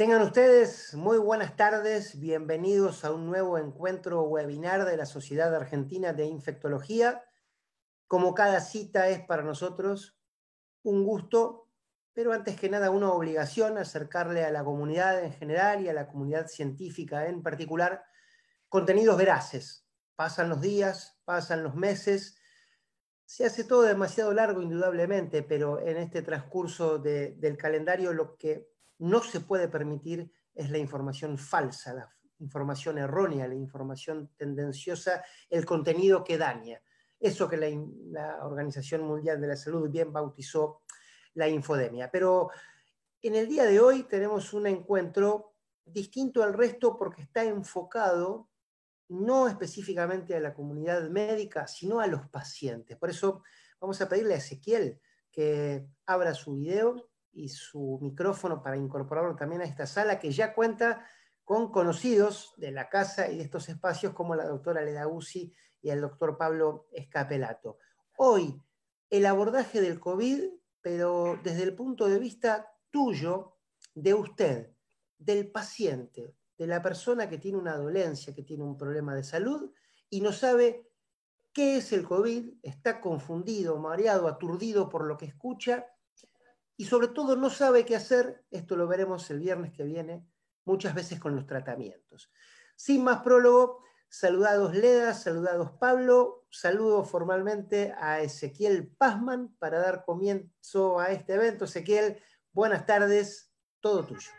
Tengan ustedes muy buenas tardes, bienvenidos a un nuevo encuentro webinar de la Sociedad Argentina de Infectología. Como cada cita es para nosotros un gusto, pero antes que nada una obligación acercarle a la comunidad en general y a la comunidad científica en particular contenidos veraces. Pasan los días, pasan los meses, se hace todo demasiado largo indudablemente, pero en este transcurso del calendario lo que no se puede permitir es la información falsa, la información errónea, la información tendenciosa, el contenido que daña. Eso que la Organización Mundial de la Salud bien bautizó la infodemia. Pero en el día de hoy tenemos un encuentro distinto al resto porque está enfocado no específicamente a la comunidad médica, sino a los pacientes. Por eso vamos a pedirle a Ezequiel que abra su video y su micrófono para incorporarlo también a esta sala que ya cuenta con conocidos de la casa y de estos espacios como la doctora Leda Uzi y el doctor Pablo Escapelato. Hoy, el abordaje del COVID, pero desde el punto de vista tuyo, de usted, del paciente, de la persona que tiene una dolencia, que tiene un problema de salud y no sabe qué es el COVID, está confundido, mareado, aturdido por lo que escucha y sobre todo no sabe qué hacer. Esto lo veremos el viernes que viene, muchas veces con los tratamientos. Sin más prólogo, saludados Leda, saludados Pablo, saludo formalmente a Ezequiel Pazman para dar comienzo a este evento. Ezequiel, buenas tardes, todo tuyo.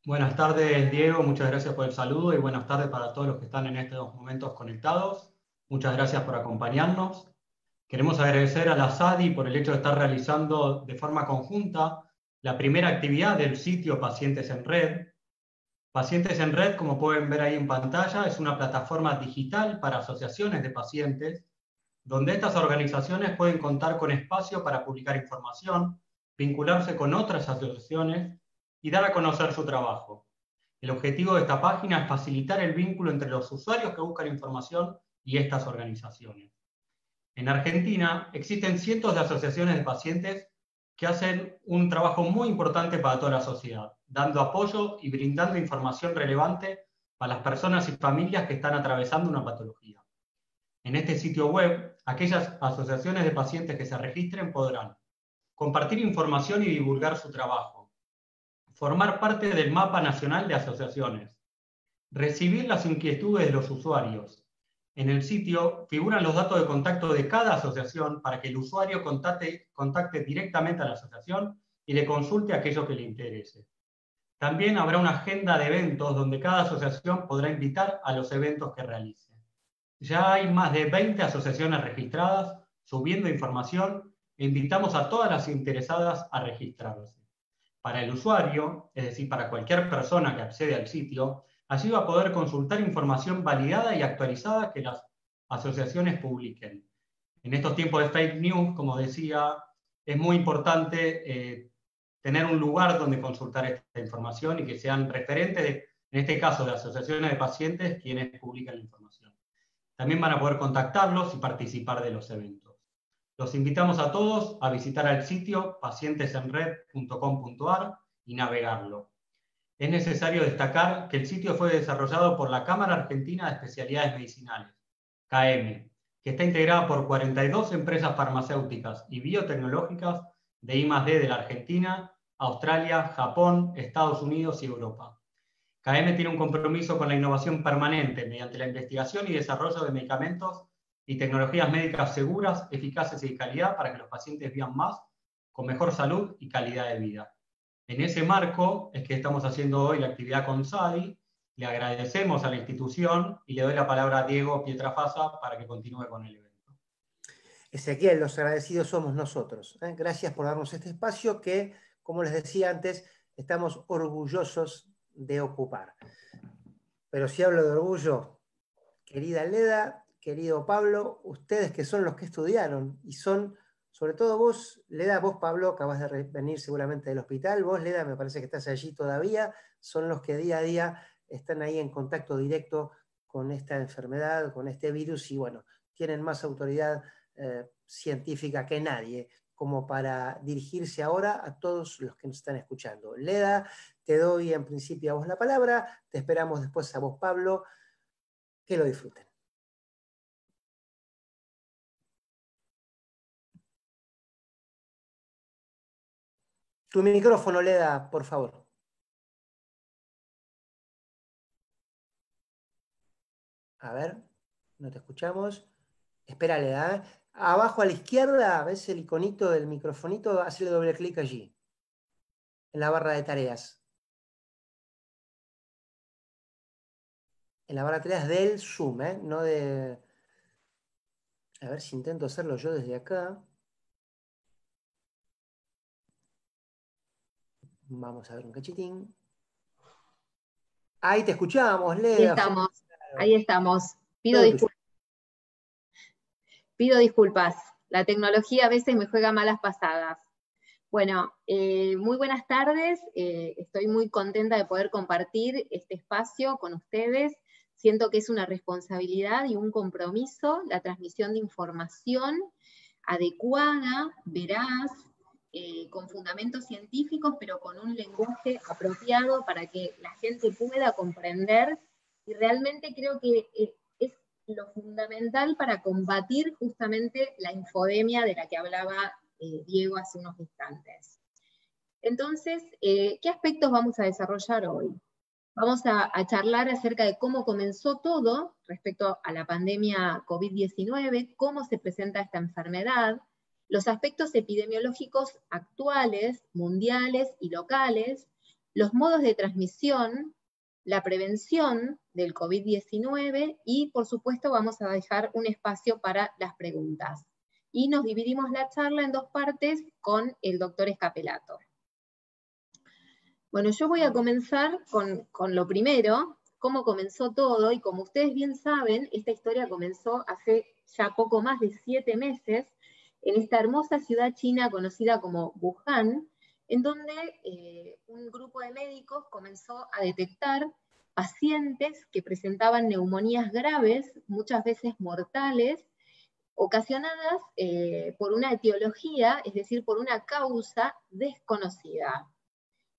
Buenas tardes, Diego. Muchas gracias por el saludo y buenas tardes para todos los que están en estos momentos conectados. Muchas gracias por acompañarnos. Queremos agradecer a la SADI por el hecho de estar realizando de forma conjunta la primera actividad del sitio Pacientes en Red. Pacientes en Red, como pueden ver ahí en pantalla, es una plataforma digital para asociaciones de pacientes, donde estas organizaciones pueden contar con espacio para publicar información, vincularse con otras asociaciones y dar a conocer su trabajo. El objetivo de esta página es facilitar el vínculo entre los usuarios que buscan información y estas organizaciones. En Argentina existen cientos de asociaciones de pacientes que hacen un trabajo muy importante para toda la sociedad, dando apoyo y brindando información relevante para las personas y familias que están atravesando una patología. En este sitio web, aquellas asociaciones de pacientes que se registren podrán compartir información y divulgar su trabajo, formar parte del mapa nacional de asociaciones, recibir las inquietudes de los usuarios. En el sitio figuran los datos de contacto de cada asociación para que el usuario contacte directamente a la asociación y le consulte aquello que le interese. También habrá una agenda de eventos donde cada asociación podrá invitar a los eventos que realice. Ya hay más de 20 asociaciones registradas subiendo información e invitamos a todas las interesadas a registrarse. Para el usuario, es decir, para cualquier persona que accede al sitio, allí va a poder consultar información validada y actualizada que las asociaciones publiquen. En estos tiempos de fake news, como decía, es muy importante tener un lugar donde consultar esta información y que sean referentes, en este caso de asociaciones de pacientes, quienes publican la información. También van a poder contactarlos y participar de los eventos. Los invitamos a todos a visitar el sitio pacientesenred.com.ar y navegarlo. Es necesario destacar que el sitio fue desarrollado por la Cámara Argentina de Especialidades Medicinales, CAEME, que está integrada por 42 empresas farmacéuticas y biotecnológicas de I+D de la Argentina, Australia, Japón, Estados Unidos y Europa. CAEME tiene un compromiso con la innovación permanente mediante la investigación y desarrollo de medicamentos y tecnologías médicas seguras, eficaces y de calidad para que los pacientes vivan más, con mejor salud y calidad de vida. En ese marco es que estamos haciendo hoy la actividad con SADI. Le agradecemos a la institución y le doy la palabra a Diego Pietrafasa para que continúe con el evento. Ezequiel, los agradecidos somos nosotros. Gracias por darnos este espacio que, como les decía antes, estamos orgullosos de ocupar. Pero si hablo de orgullo, querida Leda, querido Pablo, ustedes que son los que estudiaron y son, sobre todo vos, Leda, vos Pablo, acabas de venir seguramente del hospital, vos Leda, me parece que estás allí todavía, son los que día a día están ahí en contacto directo con esta enfermedad, con este virus y bueno, tienen más autoridad científica que nadie como para dirigirse ahora a todos los que nos están escuchando. Leda, te doy en principio a vos la palabra, te esperamos después a vos, Pablo, que lo disfruten. Tu micrófono, Leda, por favor. A ver, no te escuchamos. Espera, Leda, ¿eh? Abajo a la izquierda, ¿ves el iconito del microfonito? Hazle doble clic allí, en la barra de tareas. En la barra de tareas del Zoom, no de... A ver si intento hacerlo yo desde acá. Vamos a ver un cachitín. Ahí te escuchamos, Leda. Ahí estamos. Todo tuyo. Pido disculpas. La tecnología a veces me juega malas pasadas. Bueno, muy buenas tardes. Estoy muy contenta de poder compartir este espacio con ustedes. Siento que es una responsabilidad y un compromiso la transmisión de información adecuada, veraz, con fundamentos científicos, pero con un lenguaje apropiado para que la gente pueda comprender, y realmente creo que es lo fundamental para combatir justamente la infodemia de la que hablaba Diego hace unos instantes. Entonces, ¿qué aspectos vamos a desarrollar hoy? Vamos a charlar acerca de cómo comenzó todo respecto a la pandemia COVID-19, cómo se presenta esta enfermedad, los aspectos epidemiológicos actuales, mundiales y locales, los modos de transmisión, la prevención del COVID-19 y, por supuesto, vamos a dejar un espacio para las preguntas. Y nos dividimos la charla en dos partes con el doctor Escapelato. Bueno, yo voy a comenzar con lo primero, cómo comenzó todo, y como ustedes bien saben, esta historia comenzó hace ya poco más de 7 meses, en esta hermosa ciudad china conocida como Wuhan, en donde un grupo de médicos comenzó a detectar pacientes que presentaban neumonías graves, muchas veces mortales, ocasionadas por una etiología, es decir, por una causa desconocida.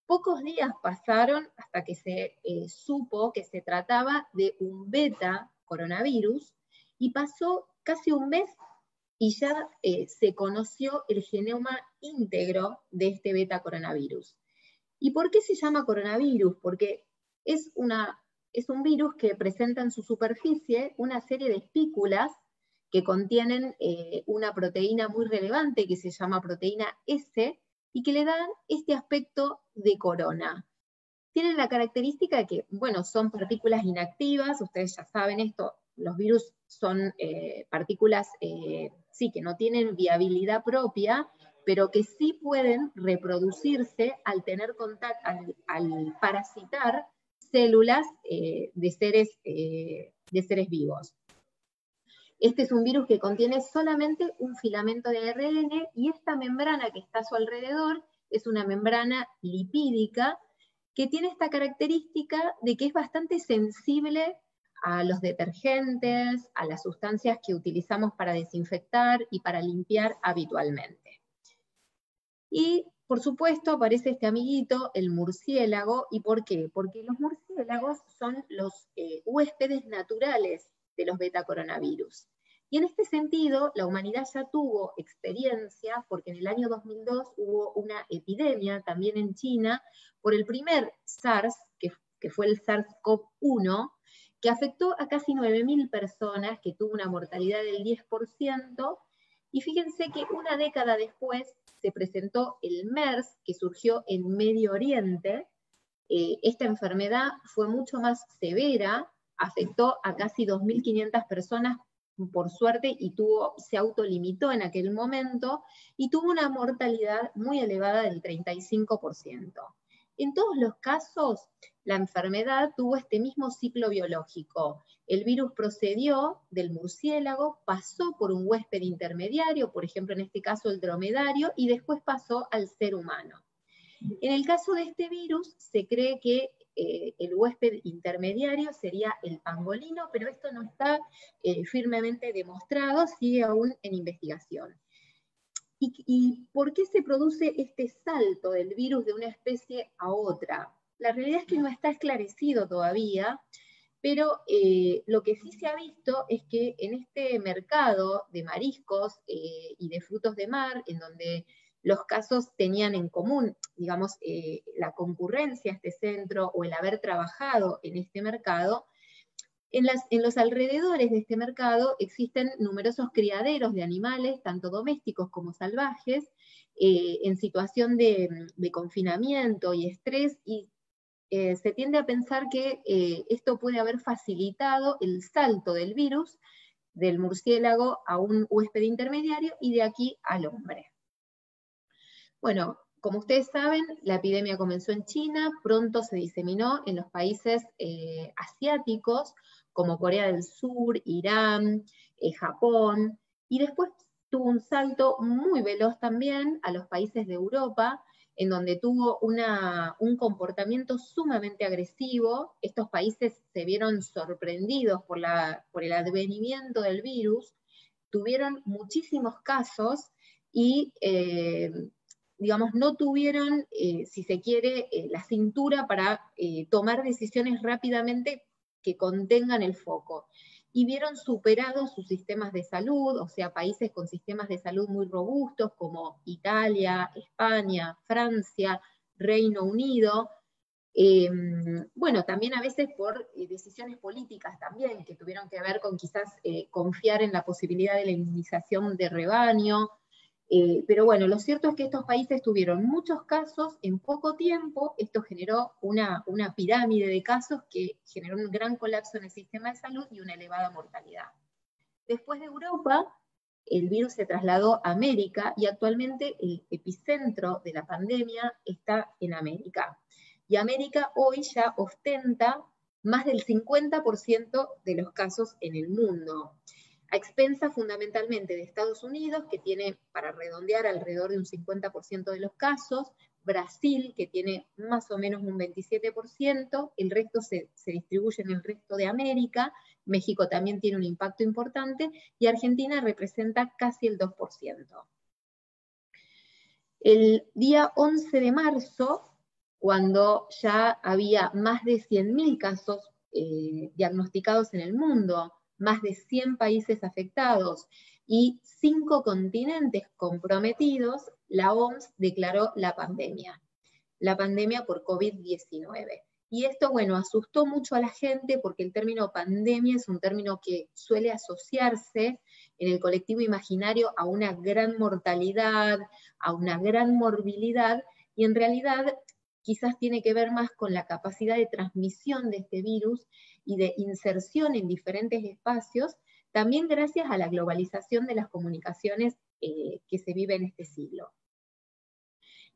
Pocos días pasaron hasta que se supo que se trataba de un beta coronavirus, y pasó casi un mes y ya se conoció el genoma íntegro de este beta coronavirus. ¿Y por qué se llama coronavirus? Porque es un virus que presenta en su superficie una serie de espículas que contienen una proteína muy relevante que se llama proteína S, y que le dan este aspecto de corona. Tienen la característica de que, bueno, son partículas inactivas, ustedes ya saben esto, los virus son partículas, sí, que no tienen viabilidad propia, pero que sí pueden reproducirse al tener contacto, al parasitar células de seres vivos. Este es un virus que contiene solamente un filamento de ARN, y esta membrana que está a su alrededor es una membrana lipídica que tiene esta característica de que es bastante sensible a los detergentes, a las sustancias que utilizamos para desinfectar y para limpiar habitualmente. Y, por supuesto, aparece este amiguito, el murciélago. ¿Y por qué? Porque los murciélagos son los huéspedes naturales de los beta-coronavirus. Y en este sentido, la humanidad ya tuvo experiencia, porque en el año 2002 hubo una epidemia también en China por el primer SARS, que fue el SARS-CoV-1, que afectó a casi 9.000 personas, que tuvo una mortalidad del 10%, y fíjense que una década después se presentó el MERS, que surgió en Medio Oriente. Esta enfermedad fue mucho más severa, afectó a casi 2.500 personas, por suerte, y se autolimitó en aquel momento, y tuvo una mortalidad muy elevada del 35%. En todos los casos, la enfermedad tuvo este mismo ciclo biológico. El virus procedió del murciélago, pasó por un huésped intermediario, por ejemplo en este caso el dromedario, y después pasó al ser humano. En el caso de este virus, se cree que el huésped intermediario sería el pangolino, pero esto no está firmemente demostrado, sigue aún en investigación. ¿Y por qué se produce este salto del virus de una especie a otra? La realidad es que no está esclarecido todavía, pero lo que sí se ha visto es que en este mercado de mariscos y de frutos de mar, en donde los casos tenían en común, digamos, la concurrencia a este centro o el haber trabajado en este mercado, en los alrededores de este mercado existen numerosos criaderos de animales, tanto domésticos como salvajes, en situación de confinamiento y estrés, y se tiende a pensar que esto puede haber facilitado el salto del virus del murciélago a un huésped intermediario y de aquí al hombre. Bueno, como ustedes saben, la epidemia comenzó en China, pronto se diseminó en los países asiáticos, como Corea del Sur, Irán, Japón, y después tuvo un salto muy veloz también a los países de Europa, en donde tuvo un comportamiento sumamente agresivo. Estos países se vieron sorprendidos por el advenimiento del virus, tuvieron muchísimos casos y digamos, no tuvieron, si se quiere, la cintura para tomar decisiones rápidamente que contengan el foco. Y vieron superados sus sistemas de salud, o sea, países con sistemas de salud muy robustos como Italia, España, Francia, Reino Unido. Bueno, también a veces por decisiones políticas también, que tuvieron que ver con quizás confiar en la posibilidad de la inmunización de rebaño. Pero bueno, lo cierto es que estos países tuvieron muchos casos en poco tiempo. Esto generó una pirámide de casos que generó un gran colapso en el sistema de salud y una elevada mortalidad. Después de Europa, el virus se trasladó a América y actualmente el epicentro de la pandemia está en América. Y América hoy ya ostenta más del 50% de los casos en el mundo, a expensas fundamentalmente de Estados Unidos, que tiene, para redondear, alrededor de un 50% de los casos, Brasil, que tiene más o menos un 27%, el resto se distribuye en el resto de América, México también tiene un impacto importante, y Argentina representa casi el 2%. El día 11 de marzo, cuando ya había más de 100.000 casos diagnosticados en el mundo, más de 100 países afectados y 5 continentes comprometidos, la OMS declaró la pandemia por COVID-19. Y esto, bueno, asustó mucho a la gente porque el término pandemia es un término que suele asociarse en el colectivo imaginario a una gran mortalidad, a una gran morbilidad, y en realidad quizás tiene que ver más con la capacidad de transmisión de este virus y de inserción en diferentes espacios, también gracias a la globalización de las comunicaciones que se vive en este siglo.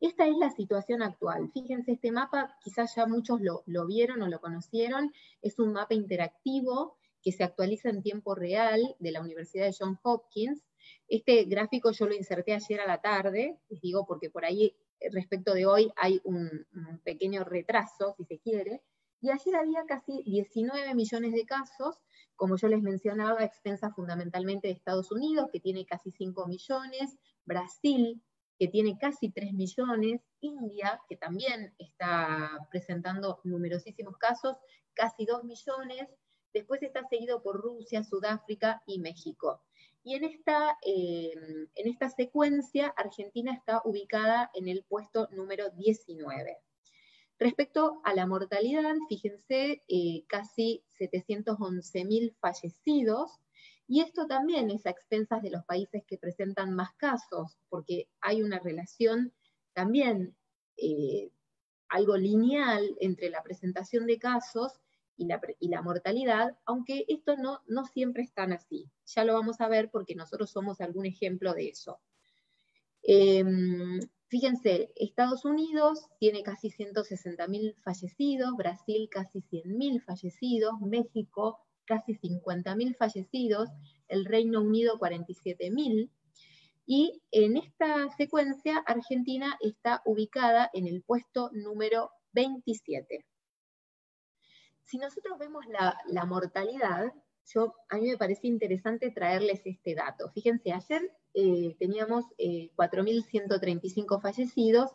Esta es la situación actual. Fíjense, este mapa, quizás ya muchos lo vieron o lo conocieron, es un mapa interactivo que se actualiza en tiempo real de la Universidad de Johns Hopkins. Este gráfico yo lo inserté ayer a la tarde, les digo porque por ahí respecto de hoy hay un pequeño retraso, si se quiere, y ayer había casi 19 millones de casos, como yo les mencionaba, a expensas fundamentalmente de Estados Unidos, que tiene casi 5 millones, Brasil, que tiene casi 3 millones, India, que también está presentando numerosísimos casos, casi 2 millones, después está seguido por Rusia, Sudáfrica y México. Y en esta secuencia, Argentina está ubicada en el puesto número 19. Respecto a la mortalidad, fíjense, casi 711.000 fallecidos, y esto también es a expensas de los países que presentan más casos, porque hay una relación también algo lineal entre la presentación de casos y la mortalidad, aunque esto no siempre es tan así. Ya lo vamos a ver porque nosotros somos algún ejemplo de eso. Fíjense, Estados Unidos tiene casi 160.000 fallecidos, Brasil casi 100.000 fallecidos, México casi 50.000 fallecidos, el Reino Unido 47.000, y en esta secuencia Argentina está ubicada en el puesto número 27. Si nosotros vemos la mortalidad, a mí me parecía interesante traerles este dato. Fíjense, ayer teníamos 4.135 fallecidos,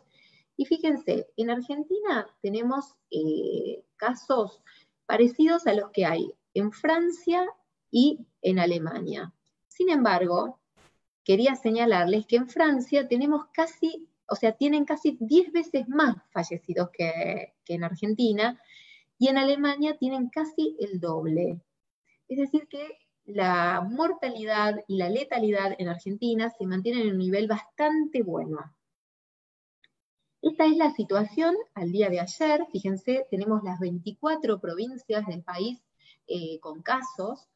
y fíjense, en Argentina tenemos casos parecidos a los que hay en Francia y en Alemania. Sin embargo, quería señalarles que en Francia tenemos tienen casi 10 veces más fallecidos que en Argentina, y en Alemania tienen casi el doble. Es decir que la mortalidad y la letalidad en Argentina se mantienen en un nivel bastante bueno. Esta es la situación al día de ayer. Fíjense, tenemos las 24 provincias del país con casos.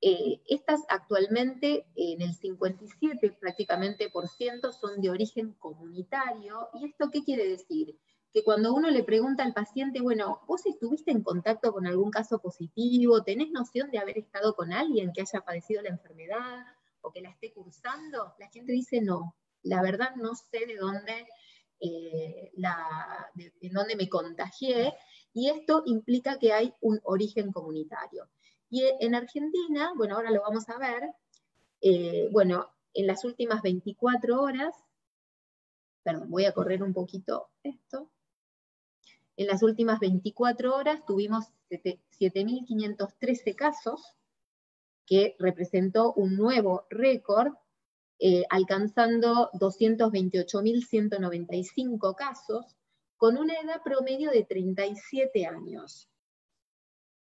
Estas actualmente en el 57% prácticamente son de origen comunitario. ¿Y esto qué quiere decir? Que cuando uno le pregunta al paciente, bueno, ¿vos estuviste en contacto con algún caso positivo? ¿Tenés noción de haber estado con alguien que haya padecido la enfermedad o que la esté cursando? La gente dice no, la verdad no sé de dónde me contagié, y esto implica que hay un origen comunitario. Y en Argentina, bueno, ahora lo vamos a ver, en las últimas 24 horas, perdón, voy a correr un poquito esto. En las últimas 24 horas tuvimos 7.513 casos, que representó un nuevo récord, alcanzando 228.195 casos, con una edad promedio de 37 años.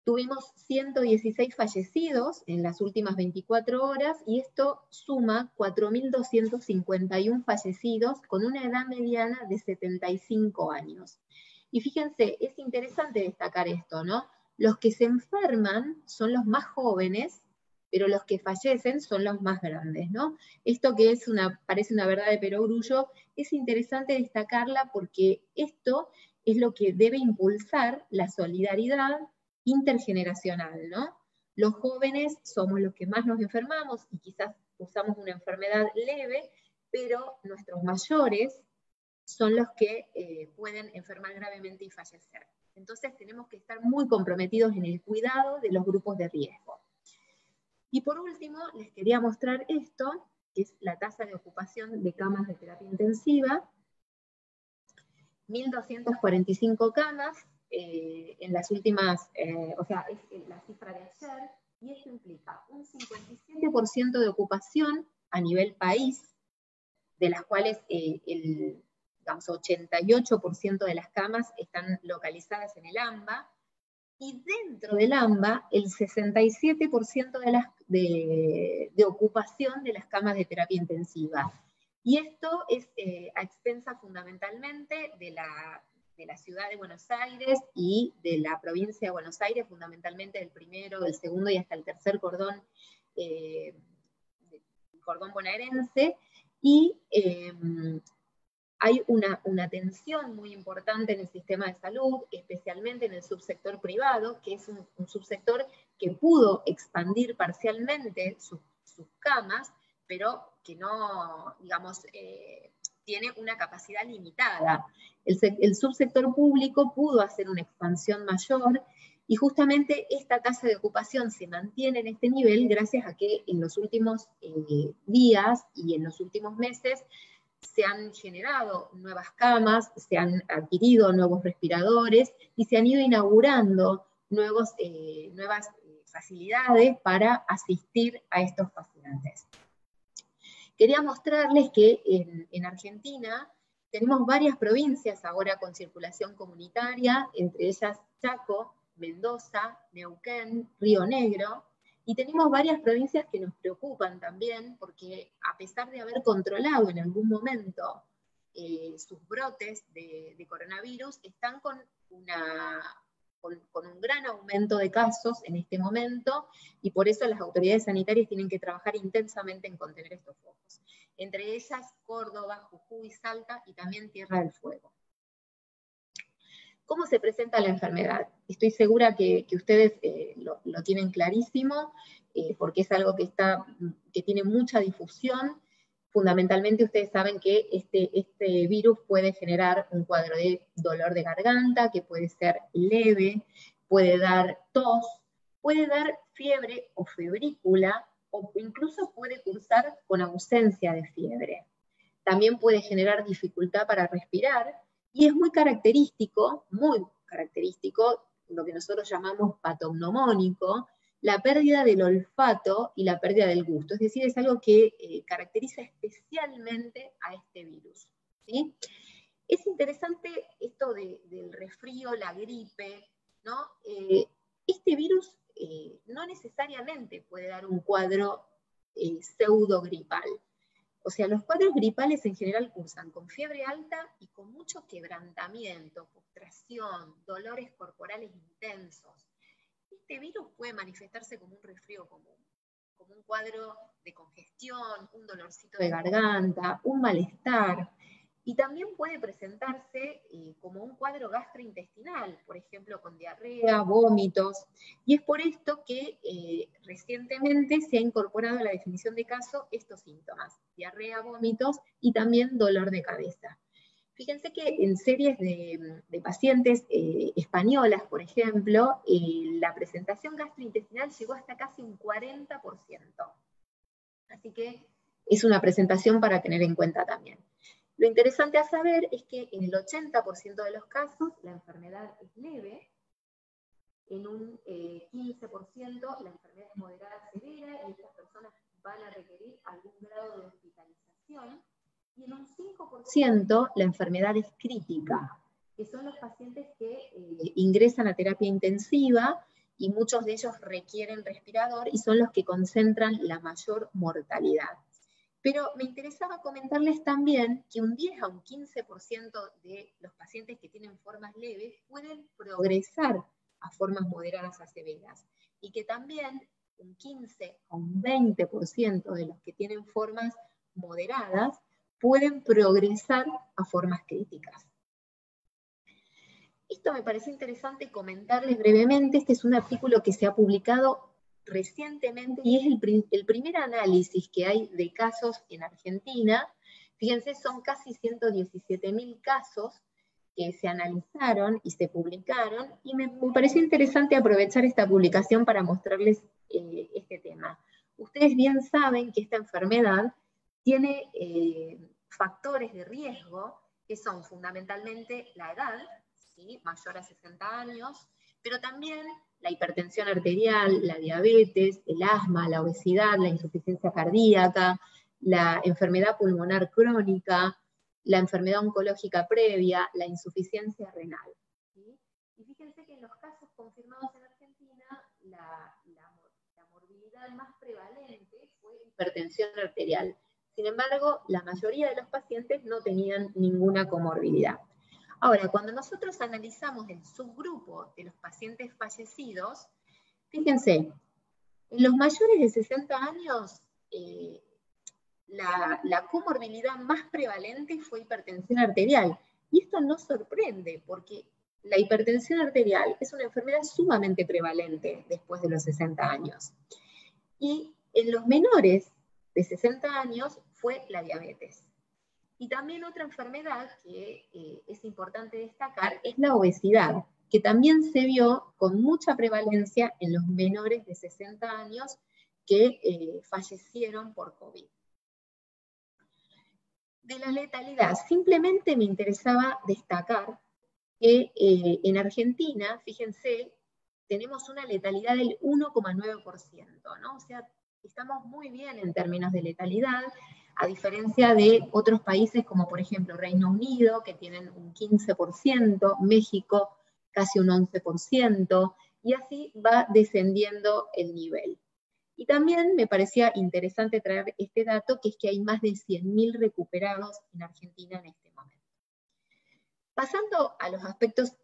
Tuvimos 116 fallecidos en las últimas 24 horas, y esto suma 4.251 fallecidos con una edad mediana de 75 años. Y fíjense, es interesante destacar esto, ¿no? Los que se enferman son los más jóvenes, pero los que fallecen son los más grandes, ¿no? Esto que parece una verdad de perogrullo, es interesante destacarla porque esto es lo que debe impulsar la solidaridad intergeneracional, ¿no? Los jóvenes somos los que más nos enfermamos y quizás usamos una enfermedad leve, pero nuestros mayores son los que pueden enfermar gravemente y fallecer. Entonces tenemos que estar muy comprometidos en el cuidado de los grupos de riesgo. Y por último, les quería mostrar esto, que es la tasa de ocupación de camas de terapia intensiva. 1.245 camas en las últimas, es la cifra de ayer, y esto implica un 57% de ocupación a nivel país, de las cuales el 88% de las camas están localizadas en el AMBA, y dentro del AMBA el 67% de ocupación de las camas de terapia intensiva. Y esto es a expensas fundamentalmente de la ciudad de Buenos Aires y de la provincia de Buenos Aires, fundamentalmente del primero, del segundo y hasta el tercer cordón bonaerense, y hay una tensión muy importante en el sistema de salud, especialmente en el subsector privado, que es un subsector que pudo expandir parcialmente sus camas, pero que no, tiene una capacidad limitada. El subsector público pudo hacer una expansión mayor, y justamente esta tasa de ocupación se mantiene en este nivel gracias a que en los últimos días y en los últimos meses se han generado nuevas camas, se han adquirido nuevos respiradores y se han ido inaugurando nuevas facilidades para asistir a estos pacientes. Quería mostrarles que en Argentina tenemos varias provincias ahora con circulación comunitaria, entre ellas Chaco, Mendoza, Neuquén, Río Negro, y tenemos varias provincias que nos preocupan también, porque a pesar de haber controlado en algún momento sus brotes de coronavirus, están con un gran aumento de casos en este momento, y por eso las autoridades sanitarias tienen que trabajar intensamente en contener estos focos. Entre ellas Córdoba, Jujuy, Salta y también Tierra del Fuego. ¿Cómo se presenta la enfermedad? Estoy segura que ustedes lo tienen clarísimo, porque es algo que tiene mucha difusión. Fundamentalmente ustedes saben que este virus puede generar un cuadro de dolor de garganta, que puede ser leve, puede dar tos, puede dar fiebre o febrícula, o incluso puede cursar con ausencia de fiebre. También puede generar dificultad para respirar, y es muy característico, lo que nosotros llamamos patognomónico, la pérdida del olfato y la pérdida del gusto. Es decir, es algo que caracteriza especialmente a este virus, ¿sí? Es interesante esto del resfrío, la gripe, ¿no? Este virus no necesariamente puede dar un cuadro pseudogripal. O sea, los cuadros gripales en general cursan con fiebre alta y con mucho quebrantamiento, postración, dolores corporales intensos. Este virus puede manifestarse como un resfrío común, como un cuadro de congestión, un dolorcito de garganta, un malestar, y también puede presentarse como un cuadro gastrointestinal, por ejemplo, con diarrea, vómitos, y es por esto que recientemente se ha incorporado a la definición de caso estos síntomas: diarrea, vómitos y también dolor de cabeza. Fíjense que en series de pacientes españolas, por ejemplo, la presentación gastrointestinal llegó hasta casi un 40%. Así que es una presentación para tener en cuenta también. Lo interesante a saber es que en el 80% de los casos la enfermedad es leve, en un 15% la enfermedad es moderada a severa, y estas personas van a requerir algún grado de hospitalización, y en un 5% la enfermedad es crítica, que son los pacientes que ingresan a terapia intensiva, y muchos de ellos requieren respirador, y son los que concentran la mayor mortalidad. Pero me interesaba comentarles también que un 10 a un 15% de los pacientes que tienen formas leves pueden progresar a formas moderadas a severas, y que también un 15 a un 20% de los que tienen formas moderadas pueden progresar a formas críticas. Esto me parece interesante comentarles brevemente. Este es un artículo que se ha publicado recientemente y es el primer análisis que hay de casos en Argentina. Fíjense, son casi 117.000 casos que se analizaron y se publicaron, y me pareció interesante aprovechar esta publicación para mostrarles este tema. Ustedes bien saben que esta enfermedad tiene factores de riesgo que son fundamentalmente la edad, ¿sí?, mayor a 60 años, pero también la hipertensión arterial, la diabetes, el asma, la obesidad, la insuficiencia cardíaca, la enfermedad pulmonar crónica, la enfermedad oncológica previa, la insuficiencia renal, ¿sí? Y fíjense que en los casos confirmados en Argentina, la morbilidad más prevalente fue hipertensión arterial. Sin embargo, la mayoría de los pacientes no tenían ninguna comorbilidad. Ahora, cuando nosotros analizamos el subgrupo de los pacientes fallecidos, fíjense, en los mayores de 60 años, la comorbilidad más prevalente fue hipertensión arterial. Y esto no sorprende, porque la hipertensión arterial es una enfermedad sumamente prevalente después de los 60 años. Y en los menores de 60 años fue la diabetes. Y también otra enfermedad que es importante destacar es la obesidad, que también se vio con mucha prevalencia en los menores de 60 años que fallecieron por COVID. De la letalidad, simplemente me interesaba destacar que en Argentina, fíjense, tenemos una letalidad del 1,9%, ¿no? O sea, estamos muy bien en términos de letalidad, a diferencia de otros países como por ejemplo Reino Unido, que tienen un 15%, México casi un 11%, y así va descendiendo el nivel. Y también me parecía interesante traer este dato, que es que hay más de 100.000 recuperados en Argentina en este momento. Pasando a los aspectos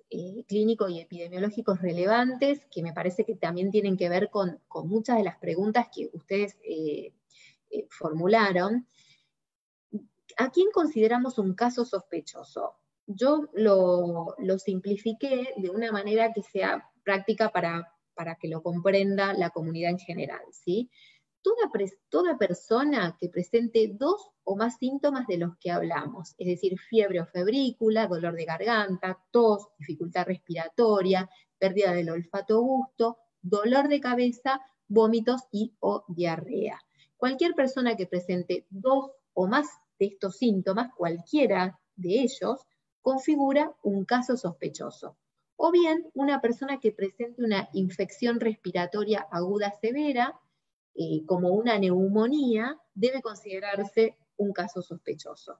clínicos y epidemiológicos relevantes, que me parece que también tienen que ver con muchas de las preguntas que ustedes formularon. ¿A quién consideramos un caso sospechoso? Yo lo simplifiqué de una manera que sea práctica para que lo comprenda la comunidad en general, ¿sí? Toda persona que presente 2 o más síntomas de los que hablamos, es decir, fiebre o febrícula, dolor de garganta, tos, dificultad respiratoria, pérdida del olfato o gusto, dolor de cabeza, vómitos y o diarrea. Cualquier persona que presente 2 o más de estos síntomas, cualquiera de ellos, configura un caso sospechoso. O bien una persona que presente una infección respiratoria aguda severa, como una neumonía, debe considerarse un caso sospechoso.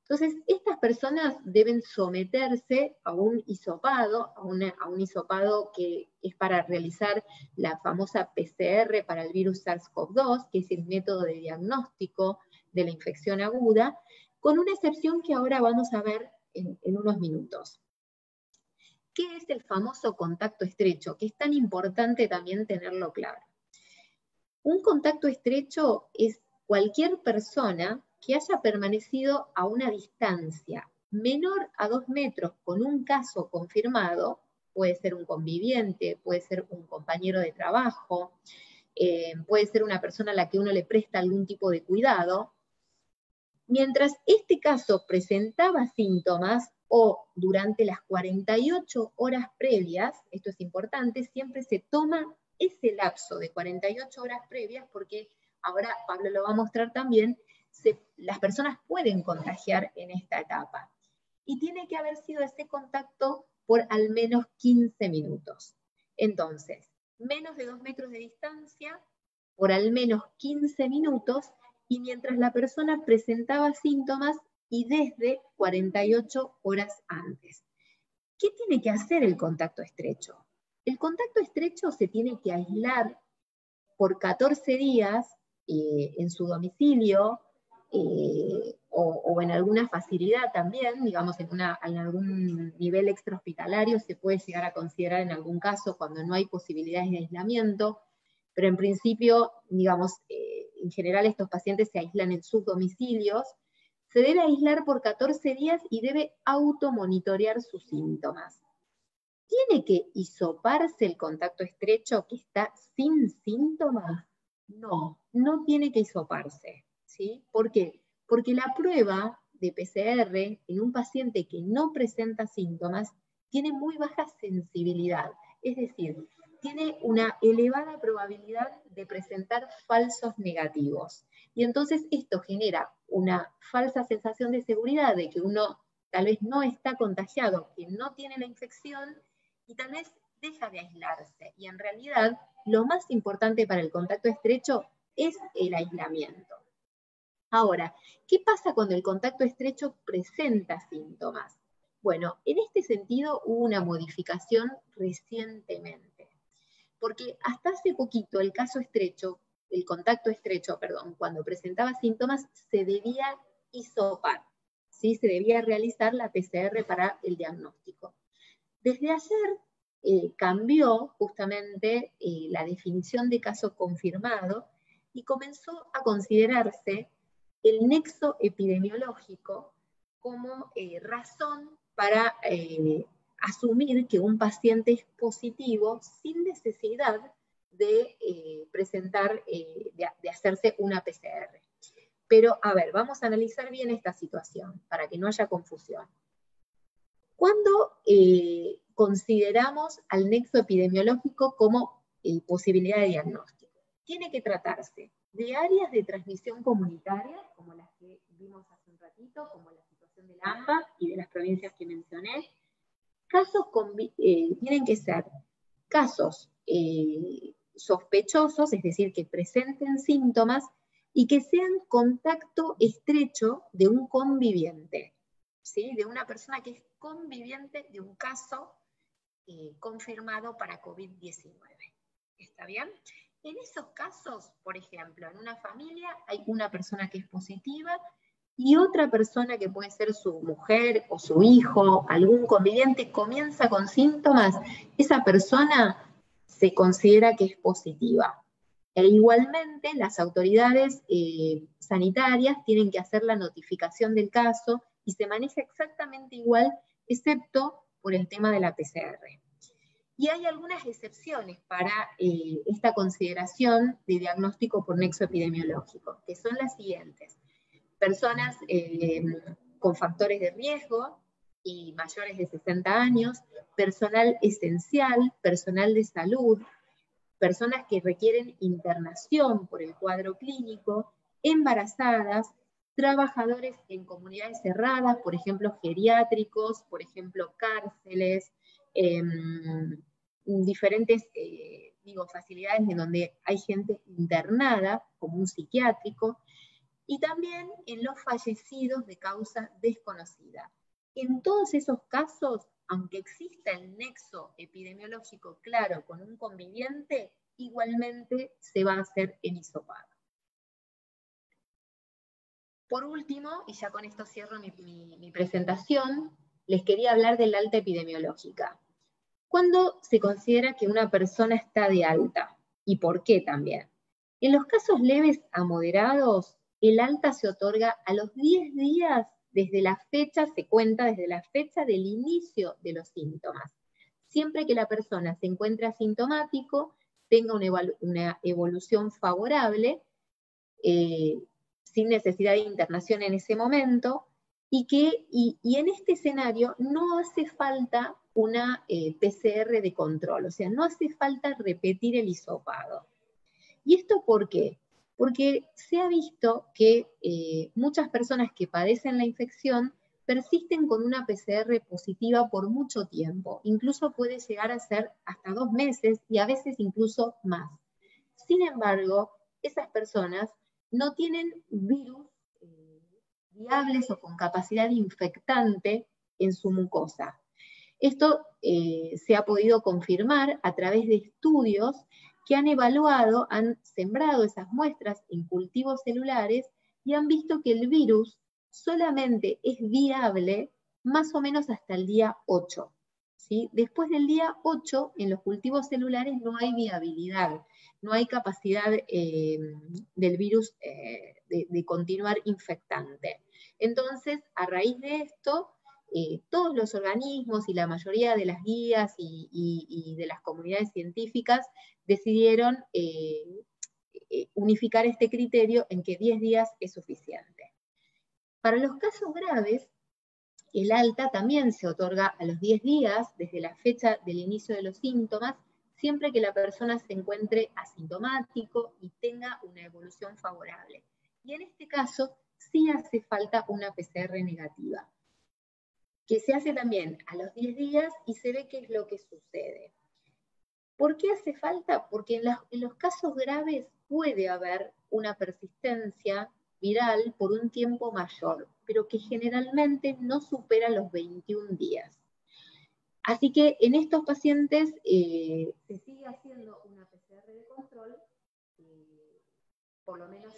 Entonces, estas personas deben someterse a un hisopado, a un hisopado que es para realizar la famosa PCR para el virus SARS-CoV-2, que es el método de diagnóstico de la infección aguda, con una excepción que ahora vamos a ver en unos minutos. ¿Qué es el famoso contacto estrecho? Que es tan importante también tenerlo claro. Un contacto estrecho es cualquier persona que haya permanecido a una distancia menor a 2 metros con un caso confirmado, puede ser un conviviente, puede ser un compañero de trabajo, puede ser una persona a la que uno le presta algún tipo de cuidado. Mientras este caso presentaba síntomas o durante las 48 horas previas, esto es importante, siempre se toma ese lapso de 48 horas previas porque ahora Pablo lo va a mostrar también, las personas pueden contagiar en esta etapa. Y tiene que haber sido ese contacto por al menos 15 minutos. Entonces, menos de 2 metros de distancia, por al menos 15 minutos, y mientras la persona presentaba síntomas y desde 48 horas antes. ¿Qué tiene que hacer el contacto estrecho? El contacto estrecho se tiene que aislar por 14 días en su domicilio o en alguna facilidad también, digamos en algún nivel extrahospitalario se puede llegar a considerar en algún caso cuando no hay posibilidades de aislamiento, pero en principio, digamos, en general estos pacientes se aíslan en sus domicilios. Se debe aislar por 14 días y debe automonitorear sus síntomas. ¿Tiene que hisoparse el contacto estrecho que está sin síntomas? No, no tiene que hisoparse, ¿sí? ¿Por qué? Porque la prueba de PCR en un paciente que no presenta síntomas tiene muy baja sensibilidad, es decir, tiene una elevada probabilidad de presentar falsos negativos. Y entonces esto genera una falsa sensación de seguridad de que uno tal vez no está contagiado, que no tiene la infección, y tal vez deja de aislarse. Y en realidad, lo más importante para el contacto estrecho es el aislamiento. Ahora, ¿qué pasa cuando el contacto estrecho presenta síntomas? Bueno, en este sentido hubo una modificación recientemente. Porque hasta hace poquito el contacto estrecho, cuando presentaba síntomas, se debía hisopar, ¿sí? Se debía realizar la PCR para el diagnóstico. Desde ayer cambió justamente la definición de caso confirmado y comenzó a considerarse el nexo epidemiológico como razón para asumir que un paciente es positivo sin necesidad de de hacerse una PCR. Pero, a ver, vamos a analizar bien esta situación para que no haya confusión. ¿Cuándo consideramos al nexo epidemiológico como posibilidad de diagnóstico? Tiene que tratarse de áreas de transmisión comunitaria, como las que vimos hace un ratito, como la situación del AMBA y de las provincias que mencioné. Tienen que ser casos sospechosos, es decir, que presenten síntomas y que sean contacto estrecho de un conviviente, ¿sí? De una persona que es conviviente de un caso confirmado para COVID-19. ¿Está bien? En esos casos, por ejemplo, en una familia hay una persona que es positiva y otra persona que puede ser su mujer o su hijo, algún conviviente, comienza con síntomas, esa persona se considera que es positiva. E igualmente las autoridades sanitarias tienen que hacer la notificación del caso y se maneja exactamente igual, excepto por el tema de la PCR. Y hay algunas excepciones para esta consideración de diagnóstico por nexo epidemiológico, que son las siguientes. Personas con factores de riesgo y mayores de 60 años, personal esencial, personal de salud, personas que requieren internación por el cuadro clínico, embarazadas, trabajadores en comunidades cerradas, por ejemplo, geriátricos, por ejemplo, cárceles, diferentes facilidades en donde hay gente internada, como un psiquiátrico, y también en los fallecidos de causa desconocida. En todos esos casos, aunque exista el nexo epidemiológico claro con un conviviente, igualmente se va a hacer el hisopado. Por último, y ya con esto cierro mi presentación, les quería hablar del alta epidemiológica. ¿Cuándo se considera que una persona está de alta? ¿Y por qué también? En los casos leves a moderados, el alta se otorga a los 10 días desde la fecha, se cuenta desde la fecha del inicio de los síntomas. Siempre que la persona se encuentre asintomático, tenga una evolución favorable, sin necesidad de internación en ese momento, y en este escenario no hace falta una PCR de control, o sea, no hace falta repetir el hisopado. ¿Y esto por qué? Porque se ha visto que muchas personas que padecen la infección persisten con una PCR positiva por mucho tiempo, incluso puede llegar a ser hasta 2 meses y a veces incluso más. Sin embargo, esas personas no tienen virus viables o con capacidad infectante en su mucosa. Esto se ha podido confirmar a través de estudios que han evaluado, han sembrado esas muestras en cultivos celulares y han visto que el virus solamente es viable más o menos hasta el día 8. ¿Sí? Después del día 8, en los cultivos celulares no hay viabilidad, no hay capacidad del virus de continuar infectante. Entonces, a raíz de esto, todos los organismos y la mayoría de las guías y de las comunidades científicas decidieron unificar este criterio en que 10 días es suficiente. Para los casos graves, el alta también se otorga a los 10 días desde la fecha del inicio de los síntomas, siempre que la persona se encuentre asintomático y tenga una evolución favorable. Y en este caso, sí hace falta una PCR negativa, que se hace también a los 10 días y se ve qué es lo que sucede. ¿Por qué hace falta? Porque en los casos graves puede haber una persistencia viral por un tiempo mayor, pero que generalmente no supera los 21 días. Así que en estos pacientes se sigue haciendo una PCR de control, por lo menos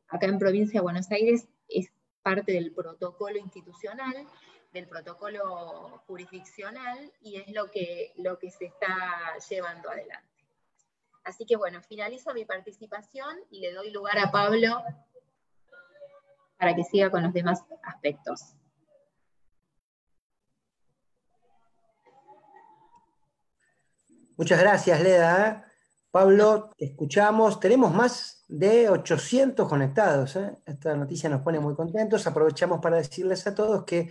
acá en Provincia de Buenos Aires es parte del protocolo institucional, del protocolo jurisdiccional, y es lo que se está llevando adelante. Así que bueno, finalizo mi participación y le doy lugar a Pablo para que siga con los demás aspectos. Muchas gracias, Leda. Pablo, te escuchamos. Tenemos más de 800 conectados. Esta noticia nos pone muy contentos. Aprovechamos para decirles a todos que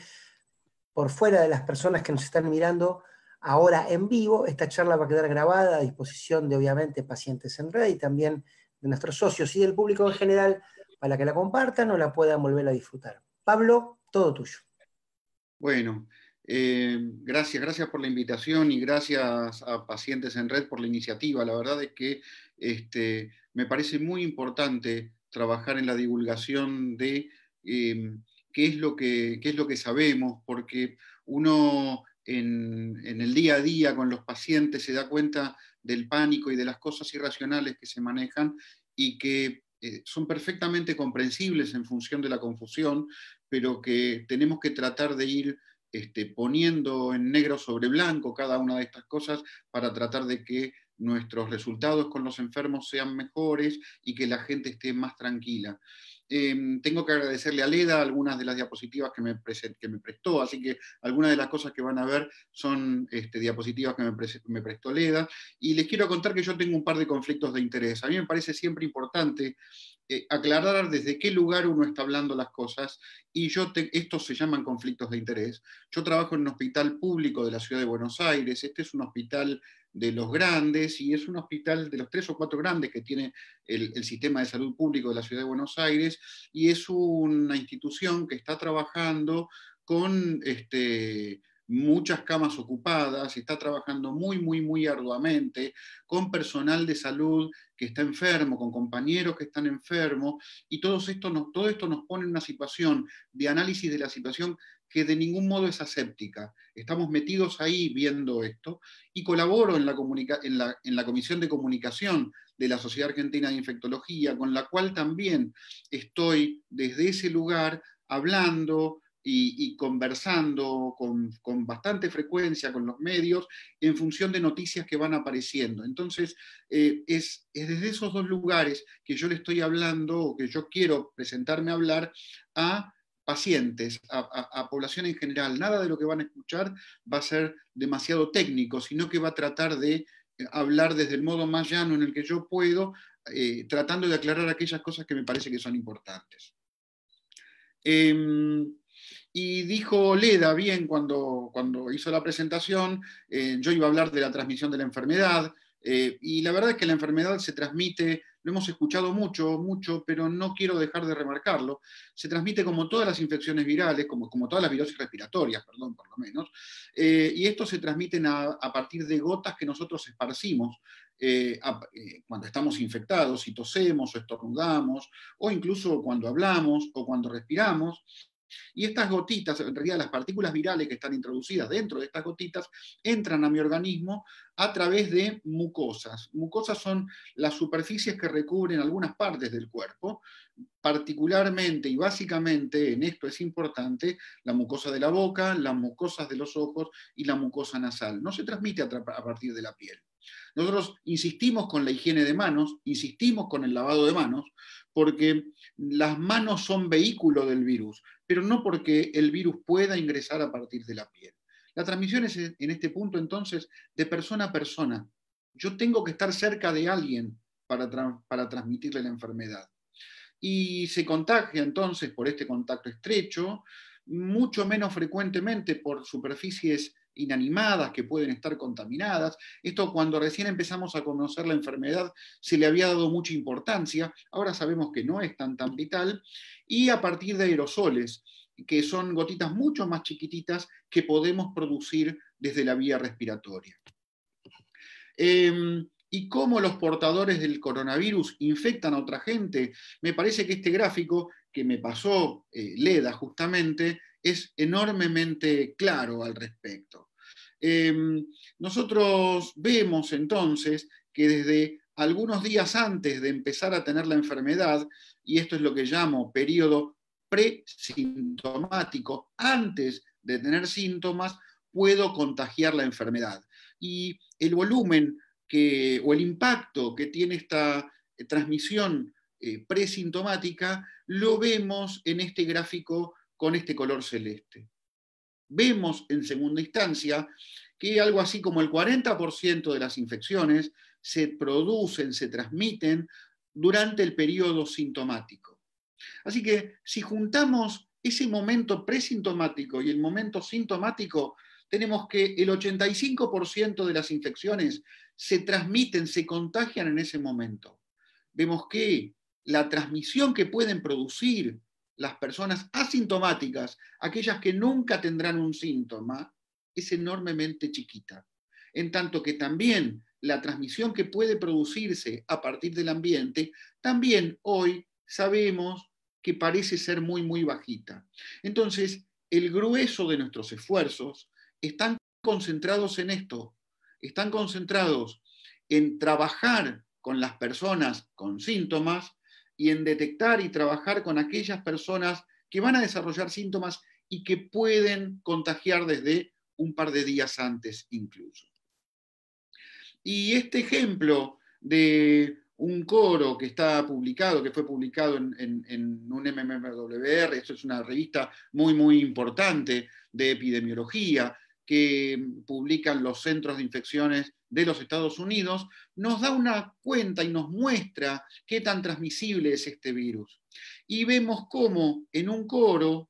por fuera de las personas que nos están mirando ahora en vivo, esta charla va a quedar grabada a disposición de, obviamente, Pacientes en Red y también de nuestros socios y del público en general para que la compartan o la puedan volver a disfrutar. Pablo, todo tuyo. Bueno, gracias por la invitación y gracias a Pacientes en Red por la iniciativa. La verdad es que me parece muy importante trabajar en la divulgación de qué es lo que sabemos, porque uno en el día a día con los pacientes se da cuenta del pánico y de las cosas irracionales que se manejan y que son perfectamente comprensibles en función de la confusión, pero que tenemos que tratar de ir poniendo en negro sobre blanco cada una de estas cosas para tratar de que nuestros resultados con los enfermos sean mejores y que la gente esté más tranquila. Tengo que agradecerle a Leda algunas de las diapositivas que me prestó, así que algunas de las cosas que van a ver son diapositivas que me prestó Leda, y les quiero contar que yo tengo un par de conflictos de interés. A mí me parece siempre importante aclarar desde qué lugar uno está hablando las cosas, y estos se llaman conflictos de interés. Yo trabajo en un hospital público de la ciudad de Buenos Aires. Este es un hospital de los grandes, y es un hospital de los 3 o 4 grandes que tiene el sistema de salud público de la Ciudad de Buenos Aires, y es una institución que está trabajando con muchas camas ocupadas, está trabajando muy, muy, muy arduamente, con personal de salud que está enfermo, con compañeros que están enfermos, y todo esto nos pone en una situación de análisis de la situación que de ningún modo es aséptica. Estamos metidos ahí viendo esto, y colaboro en la Comisión de Comunicación de la Sociedad Argentina de Infectología, con la cual también estoy desde ese lugar hablando y conversando con bastante frecuencia con los medios en función de noticias que van apareciendo. Entonces, es desde esos 2 lugares que yo le estoy hablando, o que yo quiero presentarme a hablar a pacientes, a población en general. Nada de lo que van a escuchar va a ser demasiado técnico, sino que va a tratar de hablar desde el modo más llano en el que yo puedo, tratando de aclarar aquellas cosas que me parece que son importantes. Y dijo Leda bien cuando hizo la presentación, yo iba a hablar de la transmisión de la enfermedad, y la verdad es que la enfermedad se transmite, lo hemos escuchado mucho, pero no quiero dejar de remarcarlo, se transmite como todas las infecciones virales, como todas las virosis respiratorias, perdón, por lo menos, y estos se transmiten a partir de gotas que nosotros esparcimos cuando estamos infectados, y tosemos o estornudamos, o incluso cuando hablamos o cuando respiramos. Y estas gotitas, en realidad las partículas virales que están introducidas dentro de estas gotitas, entran a mi organismo a través de mucosas. Mucosas son las superficies que recubren algunas partes del cuerpo, particularmente y básicamente, en esto es importante, la mucosa de la boca, las mucosas de los ojos y la mucosa nasal. No se transmite a partir de la piel. Nosotros insistimos con la higiene de manos, insistimos con el lavado de manos, porque las manos son vehículo del virus, pero no porque el virus pueda ingresar a partir de la piel. La transmisión es en este punto entonces de persona a persona. Yo tengo que estar cerca de alguien para transmitirle la enfermedad. Y se contagia entonces por este contacto estrecho, mucho menos frecuentemente por superficies inanimadas que pueden estar contaminadas. Esto, cuando recién empezamos a conocer la enfermedad, se le había dado mucha importancia, ahora sabemos que no es tan vital, y a partir de aerosoles, que son gotitas mucho más chiquititas que podemos producir desde la vía respiratoria. Y cómo los portadores del coronavirus infectan a otra gente. Me parece que este gráfico que me pasó Leda justamente es enormemente claro al respecto. Nosotros vemos entonces que desde algunos días antes de empezar a tener la enfermedad, y esto es lo que llamo periodo presintomático, antes de tener síntomas, puedo contagiar la enfermedad. Y el volumen o el impacto que tiene esta transmisión presintomática lo vemos en este gráfico con este color celeste. Vemos en segunda instancia que algo así como el 40% de las infecciones se producen, se transmiten durante el periodo sintomático. Así que si juntamos ese momento presintomático y el momento sintomático, tenemos que el 85% de las infecciones se transmiten, se contagian en ese momento. Vemos que la transmisión que pueden producir las personas asintomáticas, aquellas que nunca tendrán un síntoma, es enormemente chiquita. En tanto que también la transmisión que puede producirse a partir del ambiente, también hoy sabemos que parece ser muy, muy bajita. Entonces, el grueso de nuestros esfuerzos están concentrados en esto, están concentrados en trabajar con las personas con síntomas y en detectar y trabajar con aquellas personas que van a desarrollar síntomas y que pueden contagiar desde un par de días antes incluso. Y este ejemplo de un coro que está publicado, que fue publicado en un MMWR, esto es una revista muy, muy importante de epidemiología, que publican los centros de infecciones de los Estados Unidos, nos da una cuenta y nos muestra qué tan transmisible es este virus. Y vemos cómo en un coro,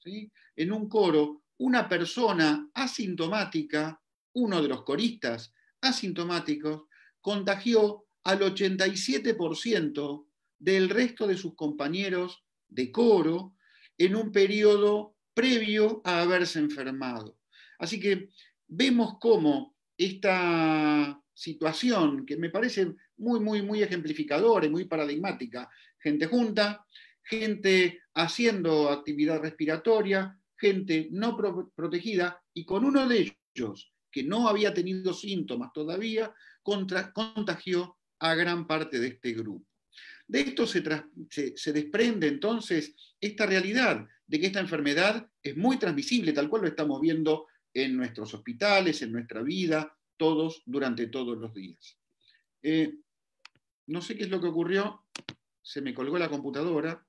¿sí? En un coro, una persona asintomática, uno de los coristas asintomáticos, contagió al 87% del resto de sus compañeros de coro en un periodo previo a haberse enfermado. Así que vemos cómo esta situación, que me parece muy ejemplificadora y muy paradigmática, gente junta, gente haciendo actividad respiratoria, gente no protegida, y con uno de ellos, que no había tenido síntomas todavía, contagió a gran parte de este grupo. De esto se desprende entonces esta realidad de que esta enfermedad es muy transmisible, tal cual lo estamos viendo en nuestros hospitales, en nuestra vida, todos, durante todos los días. No sé qué es lo que ocurrió, se me colgó la computadora.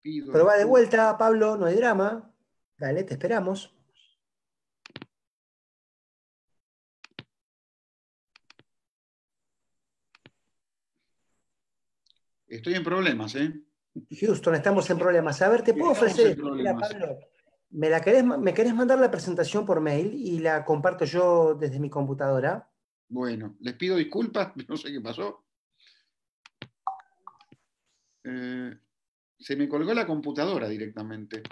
Pero va de vuelta, Pablo, no hay drama. Dale, te esperamos. Estoy en problemas, ¿eh? Houston, estamos en problemas. A ver, te puedo ofrecer esto. Mira, Pablo, ¿me querés mandar la presentación por mail y la comparto yo desde mi computadora? Bueno, les pido disculpas, no sé qué pasó. Se me colgó la computadora directamente.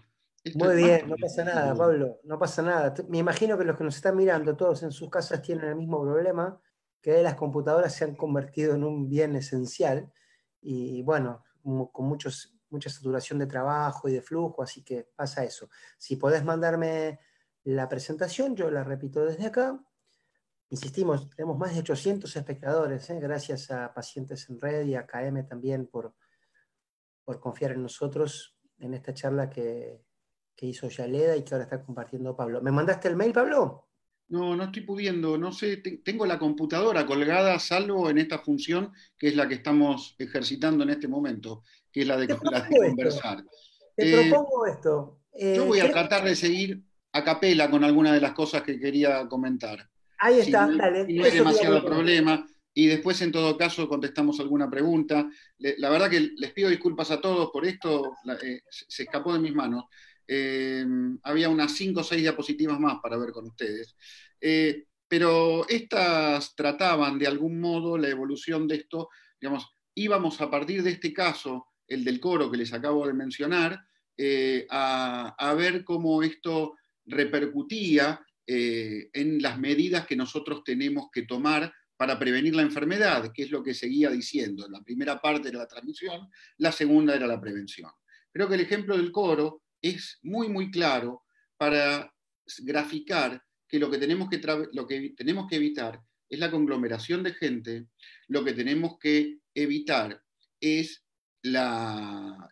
Muy bien, no pasa nada, Pablo, no pasa nada. Me imagino que los que nos están mirando, todos en sus casas tienen el mismo problema, que las computadoras se han convertido en un bien esencial y bueno, con mucha saturación de trabajo y de flujo, así que pasa eso. Si podés mandarme la presentación, yo la repito desde acá. Insistimos, tenemos más de 800 espectadores, gracias a Pacientes en Red y a KM también por confiar en nosotros en esta charla que hizo Yaleda y que ahora está compartiendo Pablo. ¿Me mandaste el mail, Pablo? No estoy pudiendo, no sé, tengo la computadora colgada, salvo en esta función que es la que estamos ejercitando en este momento, que es la de conversar. Te propongo esto. Yo voy a tratar de seguir a capela con alguna de las cosas que quería comentar. Ahí está, dale. Si no hay demasiado problema, y después en todo caso contestamos alguna pregunta. La verdad que les pido disculpas a todos por esto, se escapó de mis manos. Había unas 5 o 6 diapositivas más para ver con ustedes. Pero estas trataban de algún modo la evolución de esto, digamos, íbamos a partir de este caso, el del coro que les acabo de mencionar, a ver cómo esto repercutía en las medidas que nosotros tenemos que tomar para prevenir la enfermedad, que es lo que seguía diciendo. La primera parte era la transmisión, la segunda era la prevención. Creo que el ejemplo del coro es muy claro para graficar que lo que tenemos que evitar es la conglomeración de gente, lo que tenemos que evitar es la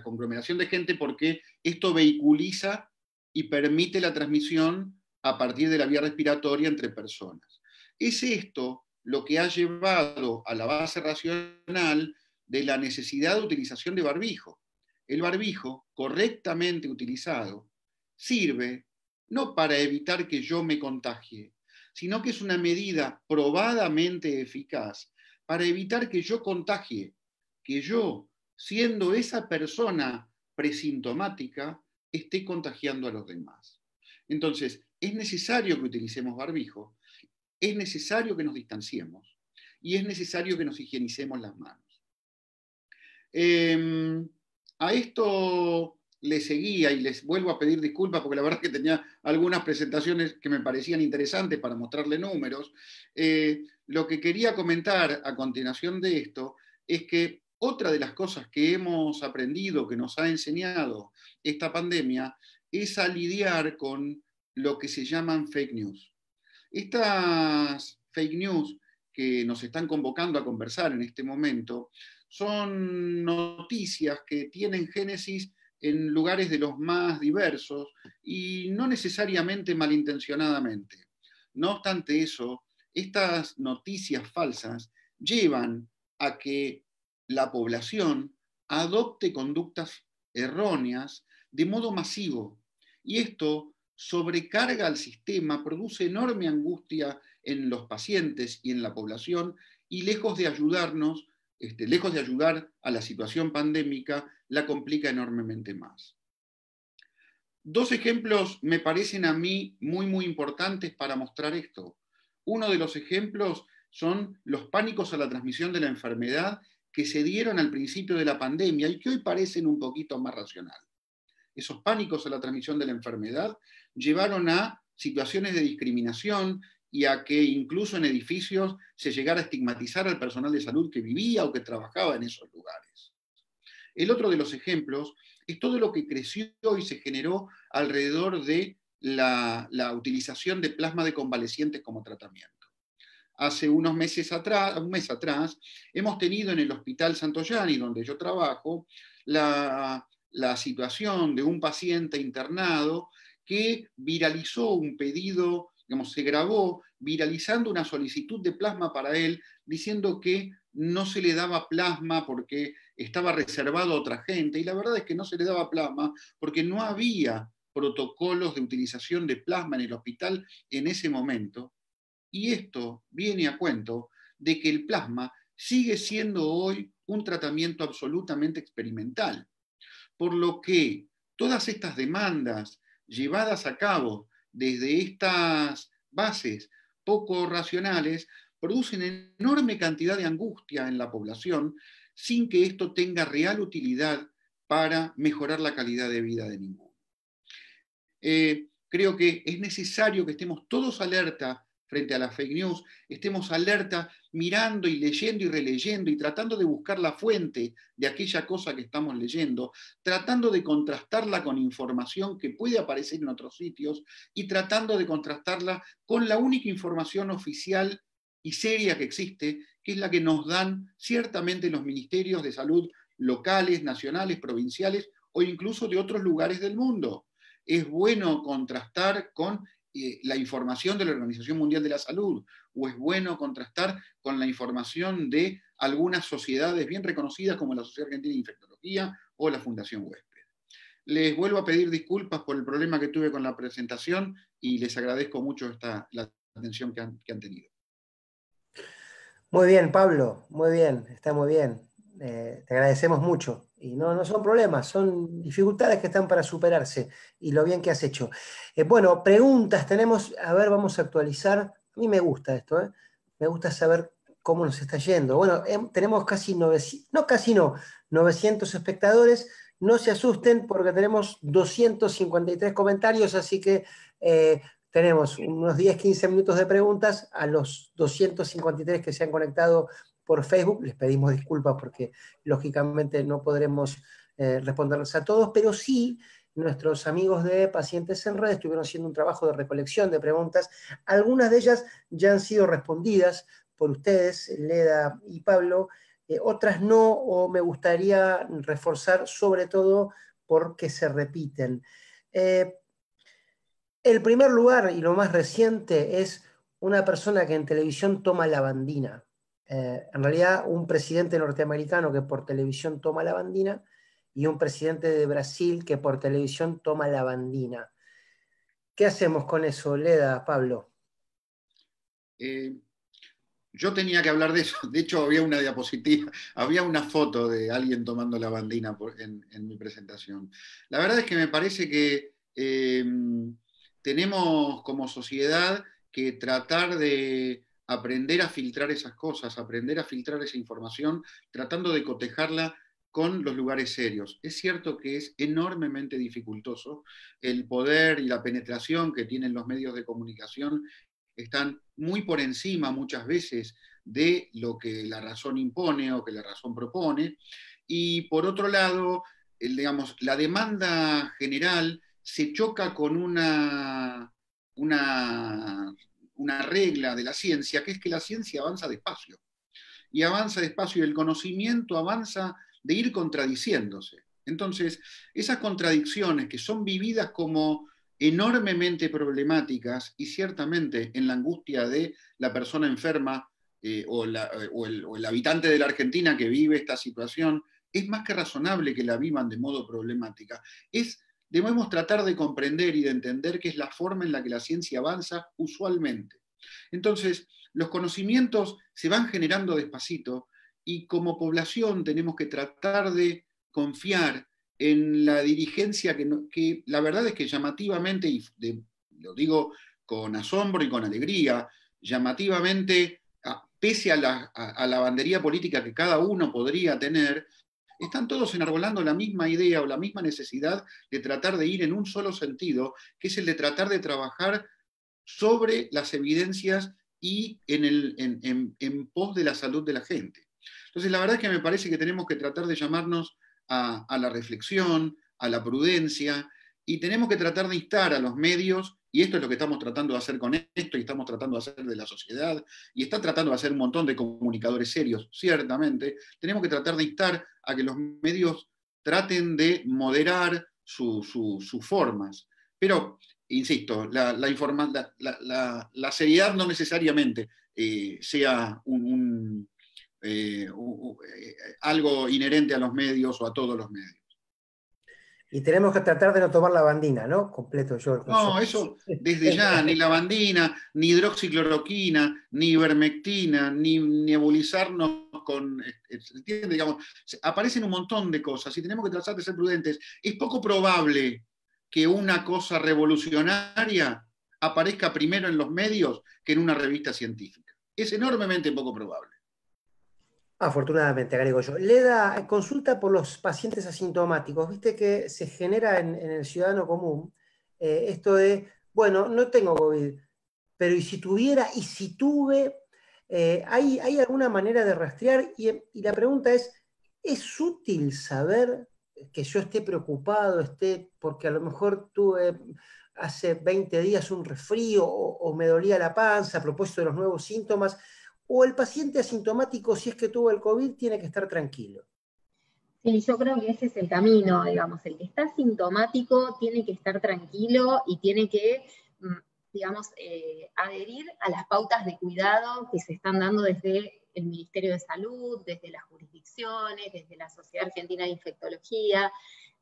conglomeración de gente, porque esto vehiculiza y permite la transmisión a partir de la vía respiratoria entre personas. Es esto lo que ha llevado a la base racional de la necesidad de utilización de barbijo. El barbijo, correctamente utilizado, sirve no para evitar que yo me contagie, sino que es una medida probadamente eficaz para evitar que yo contagie, que yo, siendo esa persona presintomática, esté contagiando a los demás. Entonces, es necesario que utilicemos barbijo, es necesario que nos distanciemos y es necesario que nos higienicemos las manos. A esto les seguía y les vuelvo a pedir disculpas porque la verdad es que tenía algunas presentaciones que me parecían interesantes para mostrarle números. Lo que quería comentar a continuación de esto es que otra de las cosas que hemos aprendido, que nos ha enseñado esta pandemia, es a lidiar con lo que se llaman fake news. Estas fake news que nos están convocando a conversar en este momento son noticias que tienen génesis en lugares de los más diversos y no necesariamente malintencionadamente. No obstante eso, estas noticias falsas llevan a que la población adopte conductas erróneas de modo masivo, y esto sobrecarga al sistema, produce enorme angustia en los pacientes y en la población, y lejos de ayudarnos, lejos de ayudar a la situación pandémica, la complica enormemente más. Dos ejemplos me parecen a mí muy importantes para mostrar esto. Uno de los ejemplos son los pánicos a la transmisión de la enfermedad que se dieron al principio de la pandemia y que hoy parecen un poquito más racionales. Esos pánicos a la transmisión de la enfermedad llevaron a situaciones de discriminación y a que incluso en edificios se llegara a estigmatizar al personal de salud que vivía o que trabajaba en esos lugares. El otro de los ejemplos es todo lo que creció y se generó alrededor de la utilización de plasma de convalecientes como tratamiento. Hace unos meses atrás, un mes atrás, hemos tenido en el Hospital Santoyani, donde yo trabajo, la situación de un paciente internado que viralizó un pedido, digamos, se grabó viralizando una solicitud de plasma para él, diciendo que no se le daba plasma porque estaba reservado a otra gente, y la verdad es que no se le daba plasma porque no había protocolos de utilización de plasma en el hospital en ese momento. Y esto viene a cuento de que el plasma sigue siendo hoy un tratamiento absolutamente experimental, por lo que todas estas demandas llevadas a cabo desde estas bases poco racionales producen enorme cantidad de angustia en la población sin que esto tenga real utilidad para mejorar la calidad de vida de ninguno. Creo que es necesario que estemos todos alerta frente a las fake news, estemos alerta mirando y leyendo y releyendo y tratando de buscar la fuente de aquella cosa que estamos leyendo, tratando de contrastarla con información que puede aparecer en otros sitios y tratando de contrastarla con la única información oficial y seria que existe, que es la que nos dan ciertamente los ministerios de salud locales, nacionales, provinciales o incluso de otros lugares del mundo. Es bueno contrastar con la información de la Organización Mundial de la Salud, o es bueno contrastar con la información de algunas sociedades bien reconocidas como la Sociedad Argentina de Infectología o la Fundación Huésped. Les vuelvo a pedir disculpas por el problema que tuve con la presentación y les agradezco mucho la atención que han tenido. Muy bien, Pablo, muy bien, está muy bien. Te agradecemos mucho. Y no son problemas, son dificultades que están para superarse y lo bien que has hecho. Bueno, preguntas tenemos, a ver, vamos a actualizar. A mí me gusta esto, ¿eh? Me gusta saber cómo nos está yendo. Bueno, tenemos casi 900 espectadores. No se asusten porque tenemos 253 comentarios, así que tenemos unos 10-15 minutos de preguntas a los 253 que se han conectado por Facebook. Les pedimos disculpas porque lógicamente no podremos responderles a todos, pero sí nuestros amigos de Pacientes en Red estuvieron haciendo un trabajo de recolección de preguntas. Algunas de ellas ya han sido respondidas por ustedes, Leda y Pablo, otras no, o me gustaría reforzar sobre todo porque se repiten. El primer lugar y lo más reciente es una persona que en televisión toma lavandina. En realidad, un presidente norteamericano que por televisión toma lavandina y un presidente de Brasil que por televisión toma lavandina. ¿Qué hacemos con eso, Leda, Pablo? Yo tenía que hablar de eso. De hecho, había una diapositiva, había una foto de alguien tomando lavandina en mi presentación. La verdad es que me parece que tenemos como sociedad que tratar de aprender a filtrar esas cosas, aprender a filtrar esa información, tratando de cotejarla con los lugares serios. Es cierto que es enormemente dificultoso el poder y la penetración que tienen los medios de comunicación, están muy por encima muchas veces de lo que la razón impone o que la razón propone, y por otro lado, digamos, la demanda general se choca con una regla de la ciencia, que es que la ciencia avanza despacio. Y avanza despacio y el conocimiento avanza de ir contradiciéndose. Entonces, esas contradicciones que son vividas como enormemente problemáticas y ciertamente en la angustia de la persona enferma o el habitante de la Argentina que vive esta situación, es más que razonable que la vivan de modo problemática. Debemos tratar de comprender y de entender que es la forma en la que la ciencia avanza usualmente. Entonces, los conocimientos se van generando despacito y como población tenemos que tratar de confiar en la dirigencia que la verdad es que llamativamente, y lo digo con asombro y con alegría, llamativamente, pese a la bandería política que cada uno podría tener, están todos enarbolando la misma idea o la misma necesidad de tratar de ir en un solo sentido, que es el de tratar de trabajar sobre las evidencias y en pos de la salud de la gente. Entonces, la verdad es que me parece que tenemos que tratar de llamarnos a la reflexión, a la prudencia, y tenemos que tratar de instar a los medios, y esto es lo que estamos tratando de hacer con esto, y estamos tratando de hacer de la sociedad, y está tratando de hacer un montón de comunicadores serios, ciertamente, tenemos que tratar de instar a que los medios traten de moderar sus formas. Pero, insisto, la seriedad no necesariamente sea algo inherente a los medios o a todos los medios. Y tenemos que tratar de no tomar la bandina, ¿no? Completo yo el consejo. No, eso desde ya, ni lavandina, ni hidroxicloroquina, ni ivermectina, ni nebulizarnos con, ¿entiendes? Digamos, aparecen un montón de cosas y tenemos que tratar de ser prudentes. Es poco probable que una cosa revolucionaria aparezca primero en los medios que en una revista científica. Es enormemente poco probable. Afortunadamente, agrego yo. Leda, consulta por los pacientes asintomáticos. Viste que se genera en el ciudadano común esto de, bueno, no tengo COVID, pero ¿y si tuviera? ¿Y si tuve? ¿Hay alguna manera de rastrear? Y la pregunta ¿es útil saber que yo esté preocupado, porque a lo mejor tuve hace 20 días un resfrío o me dolía la panza a propósito de los nuevos síntomas? ¿O el paciente asintomático, si es que tuvo el COVID, tiene que estar tranquilo? Sí, yo creo que ese es el camino, digamos, el que está asintomático tiene que estar tranquilo y tiene que, digamos, adherir a las pautas de cuidado que se están dando desde el Ministerio de Salud, desde las jurisdicciones, desde la Sociedad Argentina de Infectología.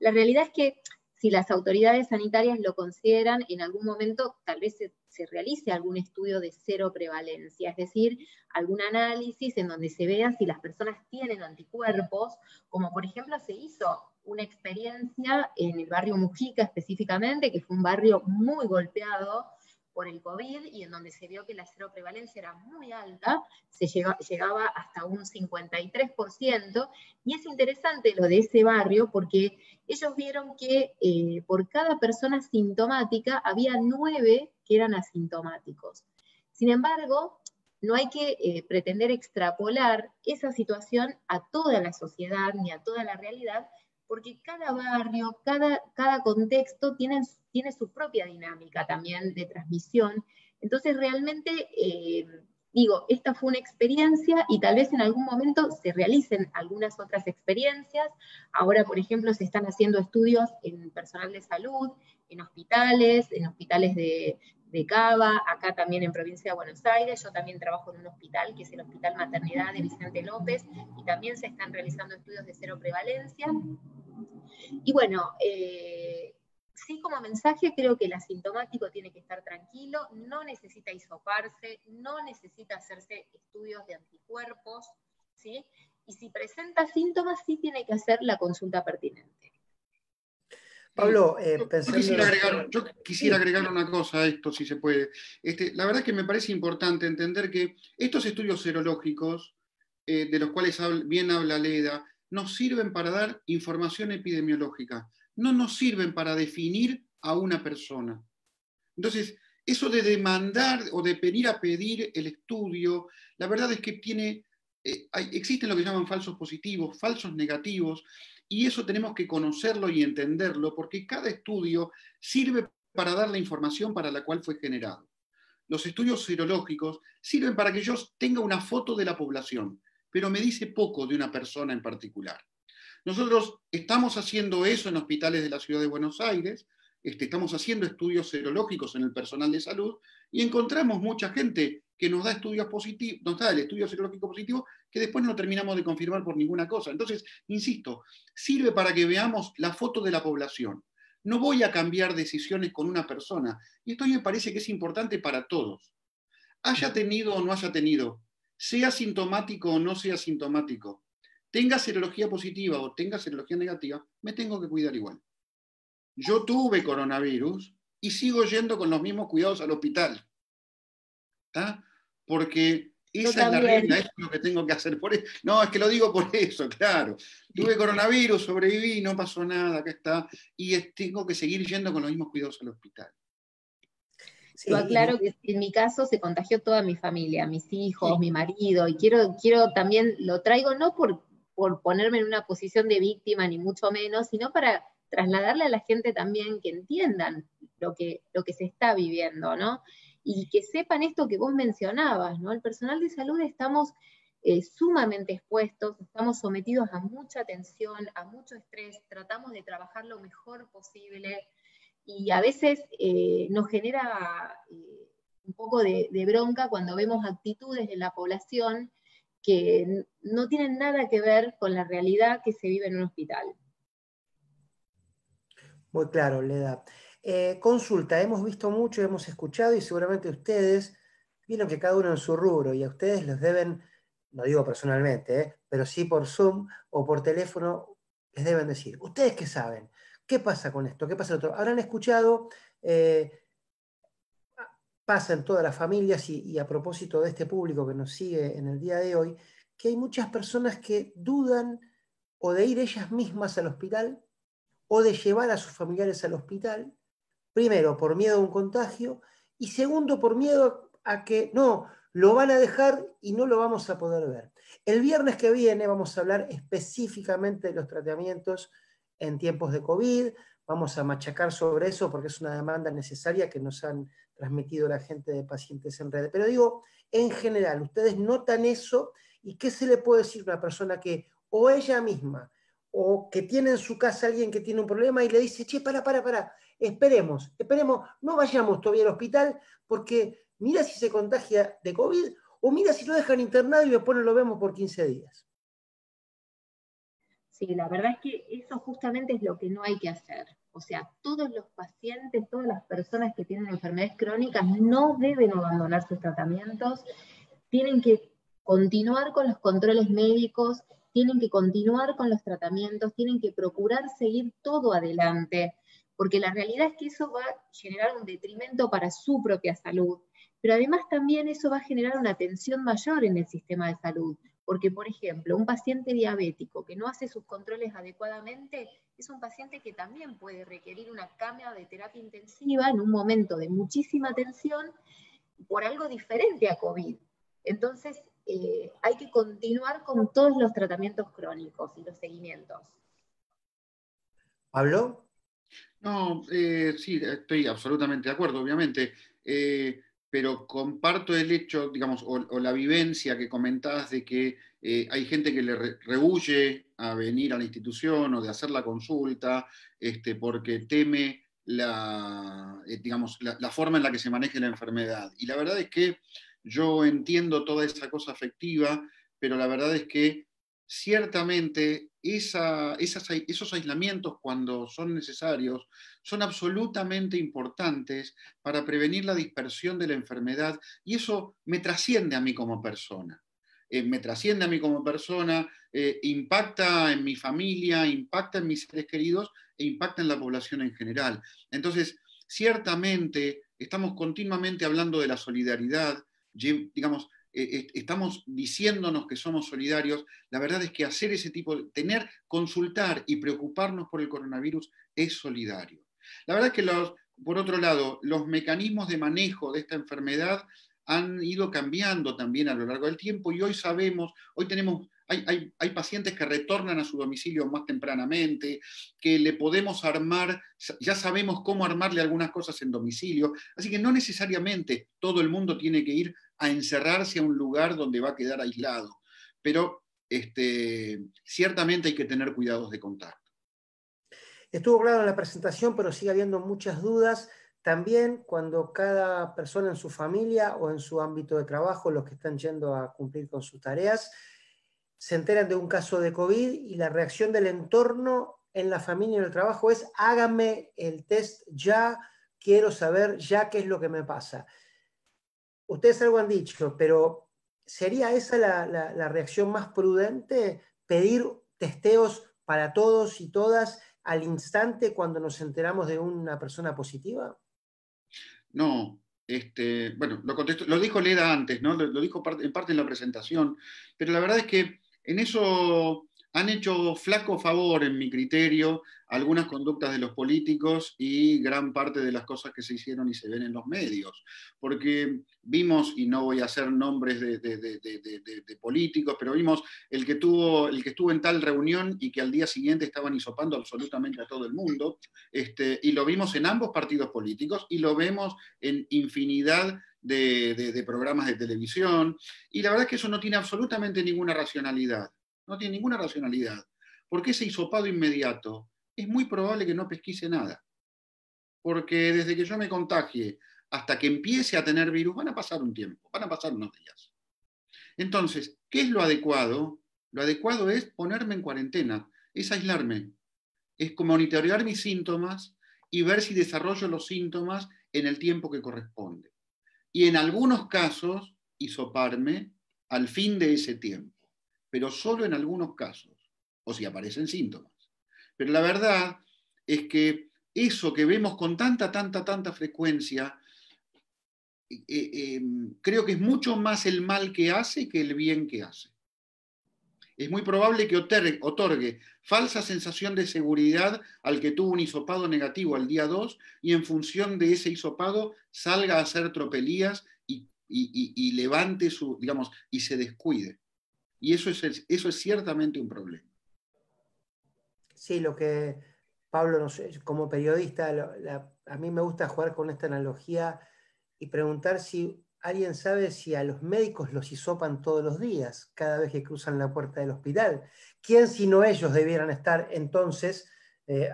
La realidad es que si las autoridades sanitarias lo consideran, en algún momento tal vez se realice algún estudio de cero prevalencia, es decir, algún análisis en donde se vea si las personas tienen anticuerpos, como por ejemplo se hizo una experiencia en el barrio Mujica específicamente, que fue un barrio muy golpeado por el COVID y en donde se vio que la cero prevalencia era muy alta, llegaba hasta un 53%, y es interesante lo de ese barrio porque ellos vieron que por cada persona sintomática había 9 que eran asintomáticos. Sin embargo, no hay que pretender extrapolar esa situación a toda la sociedad ni a toda la realidad, porque cada barrio, cada contexto tiene su propia dinámica también de transmisión. Entonces, realmente, esta fue una experiencia y tal vez en algún momento se realicen algunas otras experiencias. Ahora, por ejemplo, se están haciendo estudios en personal de salud, en hospitales de Cava, acá también en Provincia de Buenos Aires. Yo también trabajo en un hospital, que es el Hospital Maternidad de Vicente López, y también se están realizando estudios de cero prevalencia. Y bueno, sí, como mensaje, creo que el asintomático tiene que estar tranquilo, no necesita hisoparse, no necesita hacerse estudios de anticuerpos, ¿sí? Y si presenta síntomas, sí tiene que hacer la consulta pertinente. Pablo, yo quisiera agregar una cosa a esto, si se puede. La verdad es que me parece importante entender que estos estudios serológicos, de los cuales bien habla Leda, nos sirven para dar información epidemiológica, no nos sirven para definir a una persona. Entonces, eso de demandar o de venir a pedir el estudio, la verdad es que existen lo que llaman falsos positivos, falsos negativos, y eso tenemos que conocerlo y entenderlo, porque cada estudio sirve para dar la información para la cual fue generado. Los estudios serológicos sirven para que yo tenga una foto de la población, pero me dice poco de una persona en particular. Nosotros estamos haciendo eso en hospitales de la ciudad de Buenos Aires, estamos haciendo estudios serológicos en el personal de salud y encontramos mucha gente que nos da estudios positivos, nos da el estudio serológico positivo, que después no terminamos de confirmar por ninguna cosa. Entonces, insisto, sirve para que veamos la foto de la población. No voy a cambiar decisiones con una persona. Y esto a mí me parece que es importante para todos. Haya tenido o no haya tenido sea sintomático o no sea sintomático, tenga serología positiva o tenga serología negativa, me tengo que cuidar igual. Yo tuve coronavirus y sigo yendo con los mismos cuidados al hospital. ¿Está? Porque esa es la regla, eso es lo que tengo que hacer. No, es que lo digo por eso, claro. Tuve coronavirus, sobreviví, no pasó nada, acá está. Y tengo que seguir yendo con los mismos cuidados al hospital. Sí, yo aclaro que en mi caso se contagió toda mi familia, mis hijos, sí, mi marido, y quiero también, lo traigo no por ponerme en una posición de víctima, ni mucho menos, sino para trasladarle a la gente también que entiendan lo que se está viviendo, ¿no? Y que sepan esto que vos mencionabas, ¿no? El personal de salud estamos sumamente expuestos, estamos sometidos a mucha tensión, a mucho estrés, tratamos de trabajar lo mejor posible, y a veces nos genera un poco de bronca cuando vemos actitudes en la población que no tienen nada que ver con la realidad que se vive en un hospital. Muy claro, Leda. Consulta, hemos visto mucho, hemos escuchado y seguramente ustedes vieron que cada uno en su rubro y a ustedes les deben, no digo personalmente, pero sí por Zoom o por teléfono, les deben decir, ¿ustedes qué saben? ¿Qué pasa con esto? ¿Qué pasa con otro? Habrán escuchado, pasa en todas las familias y a propósito de este público que nos sigue en el día de hoy, que hay muchas personas que dudan o de ir ellas mismas al hospital o de llevar a sus familiares al hospital, primero por miedo a un contagio y segundo por miedo a que no, lo van a dejar y no lo vamos a poder ver. El viernes que viene vamos a hablar específicamente de los tratamientos en tiempos de COVID, vamos a machacar sobre eso porque es una demanda necesaria que nos han transmitido la gente de Pacientes en Red. Pero digo, en general, ¿ustedes notan eso? ¿Y qué se le puede decir a una persona que o ella misma o que tiene en su casa alguien que tiene un problema y le dice, che, para, esperemos, no vayamos todavía al hospital porque mira si se contagia de COVID o mira si lo dejan internado y después no lo vemos por 15 días? Sí, la verdad es que eso justamente es lo que no hay que hacer. O sea, todos los pacientes, todas las personas que tienen enfermedades crónicas no deben abandonar sus tratamientos, tienen que continuar con los controles médicos, tienen que continuar con los tratamientos, tienen que procurar seguir todo adelante, porque la realidad es que eso va a generar un detrimento para su propia salud, pero además también eso va a generar una tensión mayor en el sistema de salud, porque, por ejemplo, un paciente diabético que no hace sus controles adecuadamente es un paciente que también puede requerir una cama de terapia intensiva en un momento de muchísima tensión por algo diferente a COVID. Entonces, hay que continuar con todos los tratamientos crónicos y los seguimientos. ¿Pablo? No, sí, estoy absolutamente de acuerdo, obviamente, pero comparto el hecho, digamos, o la vivencia que comentabas de que hay gente que le rehuye a venir a la institución o de hacer la consulta porque teme digamos, la forma en la que se maneje la enfermedad. Y la verdad es que yo entiendo toda esa cosa afectiva, pero la verdad es que ciertamente esos aislamientos, cuando son necesarios, son absolutamente importantes para prevenir la dispersión de la enfermedad, y eso me trasciende a mí como persona. Impacta en mi familia, impacta en mis seres queridos e impacta en la población en general. Entonces, ciertamente estamos continuamente hablando de la solidaridad, digamos, estamos diciéndonos que somos solidarios. La verdad es que hacer ese tipo de, consultar y preocuparnos por el coronavirus es solidario. La verdad es que por otro lado, los mecanismos de manejo de esta enfermedad han ido cambiando también a lo largo del tiempo y hoy hay pacientes que retornan a su domicilio más tempranamente, que le podemos armar, ya sabemos cómo armarle algunas cosas en domicilio, así que no necesariamente todo el mundo tiene que ir a encerrarse a un lugar donde va a quedar aislado, pero ciertamente hay que tener cuidados de contacto. Estuvo claro en la presentación, pero sigue habiendo muchas dudas. También cuando cada persona en su familia o en su ámbito de trabajo, los que están yendo a cumplir con sus tareas, se enteran de un caso de COVID y la reacción del entorno en la familia y en el trabajo es: hágame el test ya, quiero saber ya qué es lo que me pasa. Ustedes algo han dicho, pero ¿sería esa la reacción más prudente? ¿Pedir testeos para todos y todas al instante cuando nos enteramos de una persona positiva? No, bueno, lo dijo Leda antes, ¿no? Lo dijo en parte en la presentación, pero la verdad es que en eso han hecho flaco favor, en mi criterio, algunas conductas de los políticos y gran parte de las cosas que se hicieron y se ven en los medios. Porque vimos, y no voy a hacer nombres de políticos, pero vimos el que estuvo en tal reunión y que al día siguiente estaban hisopando absolutamente a todo el mundo, y lo vimos en ambos partidos políticos y lo vemos en infinidad de programas de televisión, y la verdad es que eso no tiene absolutamente ninguna racionalidad. No tiene ninguna racionalidad. Porque ese hisopado inmediato es muy probable que no pesquise nada. Porque desde que yo me contagie hasta que empiece a tener virus van a pasar un tiempo, van a pasar unos días. Entonces, ¿qué es lo adecuado? Lo adecuado es ponerme en cuarentena, es aislarme, es monitorear mis síntomas y ver si desarrollo los síntomas en el tiempo que corresponde. Y en algunos casos, hisoparme al fin de ese tiempo, pero solo en algunos casos, o si aparecen síntomas. Pero la verdad es que eso que vemos con tanta frecuencia, creo que es mucho más el mal que hace que el bien que hace. Es muy probable que otorgue falsa sensación de seguridad al que tuvo un hisopado negativo al día 2 y en función de ese hisopado salga a hacer tropelías y levante y se descuide. Y eso es ciertamente un problema. Sí, lo que, Pablo, no sé, como periodista, a mí me gusta jugar con esta analogía y preguntar si alguien sabe si a los médicos los hisopan todos los días, cada vez que cruzan la puerta del hospital. ¿Quién sino ellos debieran estar entonces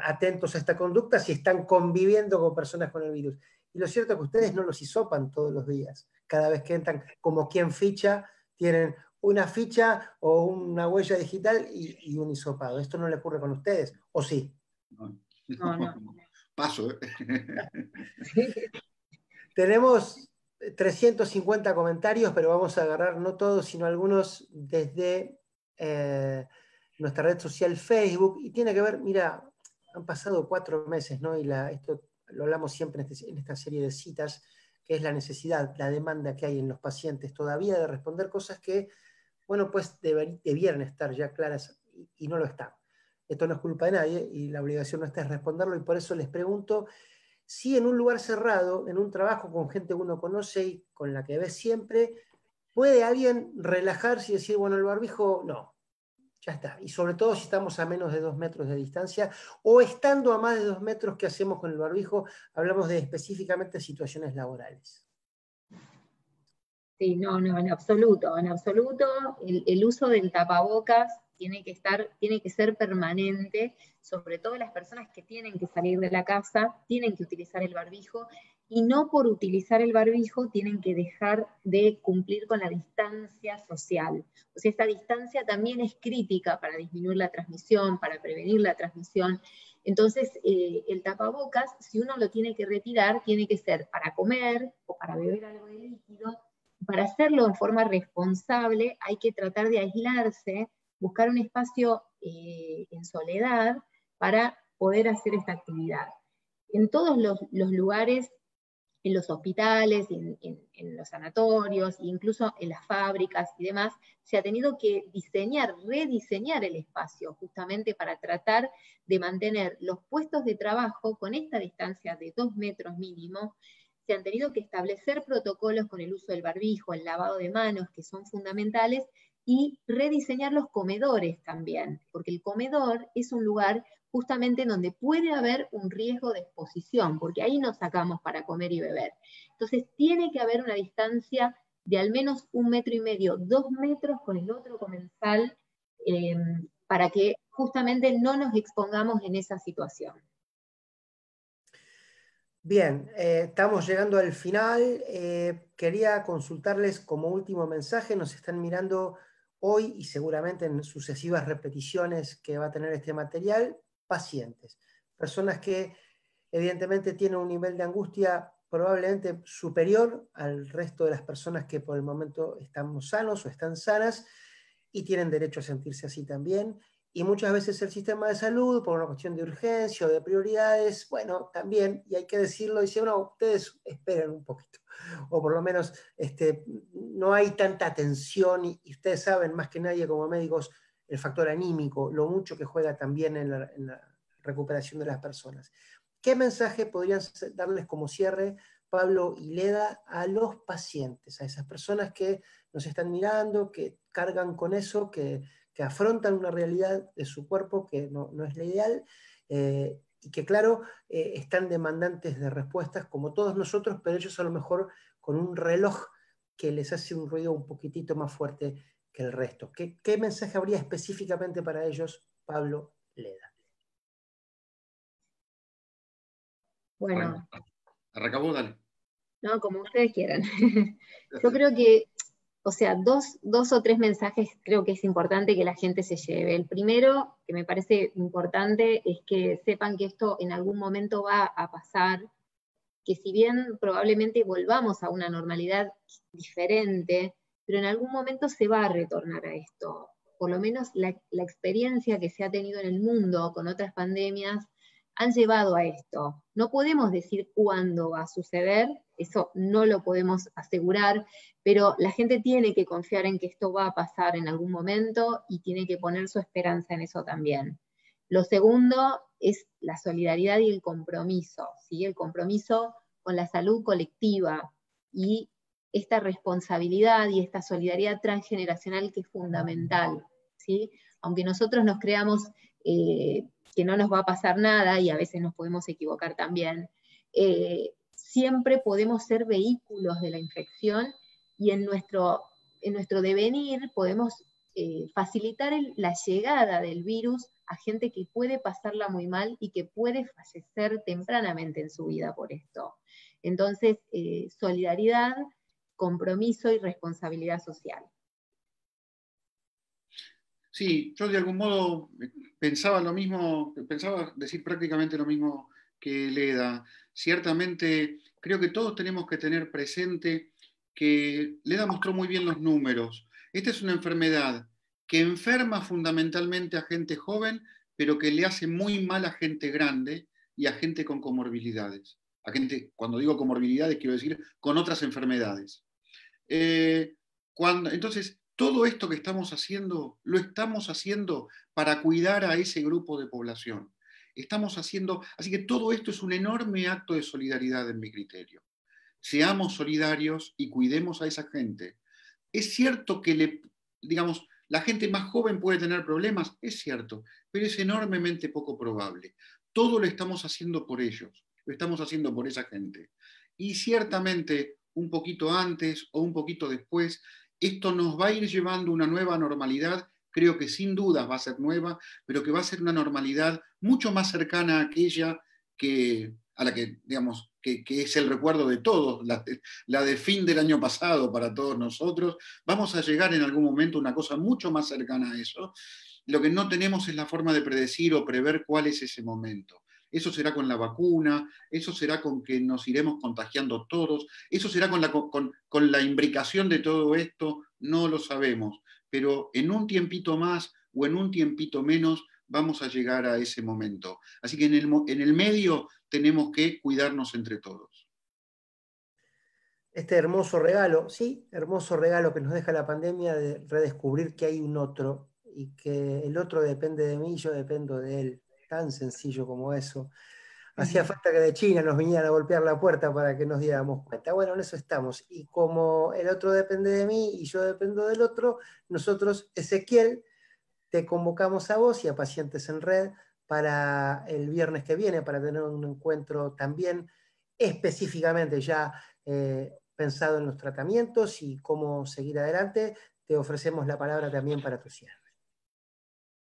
atentos a esta conducta si están conviviendo con personas con el virus? Y lo cierto es que ustedes no los hisopan todos los días. Cada vez que entran, como quien ficha, tienen una ficha o una huella digital y un hisopado. ¿Esto no le ocurre con ustedes? ¿O sí? No. Paso. Tenemos 350 comentarios, pero vamos a agarrar no todos, sino algunos desde nuestra red social Facebook. Y tiene que ver, mira, han pasado 4 meses, ¿no? Y esto lo hablamos siempre en esta serie de citas, que es la necesidad, la demanda que hay en los pacientes todavía de responder cosas que, bueno, pues debieran estar ya claras y no lo están. Esto no es culpa de nadie y la obligación nuestra es responderlo, y por eso les pregunto si en un lugar cerrado, en un trabajo con gente que uno conoce y con la que ves siempre, puede alguien relajarse y decir, bueno, el barbijo, no, ya está. Y sobre todo si estamos a menos de 2 metros de distancia, o estando a más de 2 metros, ¿qué hacemos con el barbijo? Hablamos de específicamente situaciones laborales. Sí, no, en absoluto. El uso del tapabocas tiene que ser permanente, sobre todo las personas que tienen que salir de la casa, tienen que utilizar el barbijo, y no por utilizar el barbijo tienen que dejar de cumplir con la distancia social. O sea, esta distancia también es crítica para disminuir la transmisión, para prevenir la transmisión. Entonces, el tapabocas, si uno lo tiene que retirar, tiene que ser para comer o para beber algo de líquido. Para hacerlo de forma responsable hay que tratar de aislarse, buscar un espacio en soledad para poder hacer esta actividad. En todos los lugares, en los hospitales, en los sanatorios, incluso en las fábricas y demás, se ha tenido que rediseñar el espacio justamente para tratar de mantener los puestos de trabajo con esta distancia de 2 metros mínimo. Se han tenido que establecer protocolos con el uso del barbijo, el lavado de manos, que son fundamentales, y rediseñar los comedores también, porque el comedor es un lugar justamente en donde puede haber un riesgo de exposición, porque ahí nos sacamos para comer y beber. Entonces tiene que haber una distancia de al menos 1,5 metros, 2 metros con el otro comensal, para que justamente no nos expongamos en esa situación. Bien, estamos llegando al final. Quería consultarles como último mensaje, nos están mirando hoy y seguramente en sucesivas repeticiones que va a tener este material, pacientes, personas que evidentemente tienen un nivel de angustia probablemente superior al resto de las personas que por el momento estamos sanos o están sanas y tienen derecho a sentirse así también. Y muchas veces el sistema de salud, por una cuestión de urgencia o de prioridades, bueno, también, y hay que decirlo, dice, no, ustedes esperen un poquito, o por lo menos no hay tanta atención, y ustedes saben más que nadie como médicos el factor anímico, lo mucho que juega también en la recuperación de las personas. ¿Qué mensaje podrían darles como cierre, Pablo y Leda, a los pacientes, a esas personas que nos están mirando, que cargan con eso, que afrontan una realidad de su cuerpo que no es la ideal, y que claro, están demandantes de respuestas como todos nosotros, pero ellos a lo mejor con un reloj que les hace un ruido un poquitito más fuerte que el resto? ¿Qué mensaje habría específicamente para ellos, Pablo, Leda? Bueno, arranca vos, dale. no, como ustedes quieran. Yo creo que, o sea, dos o tres mensajes creo que es importante que la gente se lleve. El primero, que me parece importante, es que sepan que esto en algún momento va a pasar, que si bien probablemente volvamos a una normalidad diferente, pero en algún momento se va a retornar a esto. Por lo menos la experiencia que se ha tenido en el mundo con otras pandemias han llevado a esto. No podemos decir cuándo va a suceder, eso no lo podemos asegurar, pero la gente tiene que confiar en que esto va a pasar en algún momento y tiene que poner su esperanza en eso también. Lo segundo es la solidaridad y el compromiso, ¿sí? El compromiso con la salud colectiva y esta responsabilidad y esta solidaridad transgeneracional que es fundamental, ¿sí? Aunque nosotros nos creamos que no nos va a pasar nada, y a veces nos podemos equivocar también, siempre podemos ser vehículos de la infección, y en nuestro devenir podemos facilitar la llegada del virus a gente que puede pasarla muy mal y que puede fallecer tempranamente en su vida por esto. Entonces, solidaridad, compromiso y responsabilidad social. Sí, yo de algún modo pensaba lo mismo, pensaba decir prácticamente lo mismo que Leda. Ciertamente, creo que todos tenemos que tener presente que Leda mostró muy bien los números. Esta es una enfermedad que enferma fundamentalmente a gente joven, pero que le hace muy mal a gente grande y a gente con comorbilidades. A gente, cuando digo comorbilidades, quiero decir con otras enfermedades. Entonces, todo esto que estamos haciendo, lo estamos haciendo para cuidar a ese grupo de población. Estamos haciendo, así que todo esto es un enorme acto de solidaridad en mi criterio. Seamos solidarios y cuidemos a esa gente. Es cierto que digamos, la gente más joven puede tener problemas, es cierto, pero es enormemente poco probable. Todo lo estamos haciendo por ellos, lo estamos haciendo por esa gente. Y ciertamente, un poquito antes o un poquito después, esto nos va a ir llevando a una nueva normalidad, creo que sin dudas va a ser nueva, pero que va a ser una normalidad mucho más cercana a aquella a la que, digamos, que es el recuerdo de todos, la de fin del año pasado para todos nosotros. Vamos a llegar en algún momento a una cosa mucho más cercana a eso. Lo que no tenemos es la forma de predecir o prever cuál es ese momento. Eso será con la vacuna, eso será con que nos iremos contagiando todos, eso será con la imbricación de todo esto, no lo sabemos. Pero en un tiempito más o en un tiempito menos vamos a llegar a ese momento. Así que en el medio tenemos que cuidarnos entre todos. Este hermoso regalo, sí, hermoso regalo que nos deja la pandemia de redescubrir que hay un otro y que el otro depende de mí y yo dependo de él. Tan sencillo como eso. Hacía falta que de China nos vinieran a golpear la puerta para que nos diéramos cuenta. Bueno, en eso estamos. Y como el otro depende de mí y yo dependo del otro, nosotros, Ezequiel, te convocamos a vos y a Pacientes en Red para el viernes que viene, para tener un encuentro también específicamente ya pensado en los tratamientos y cómo seguir adelante. Te ofrecemos la palabra también para tu cierre.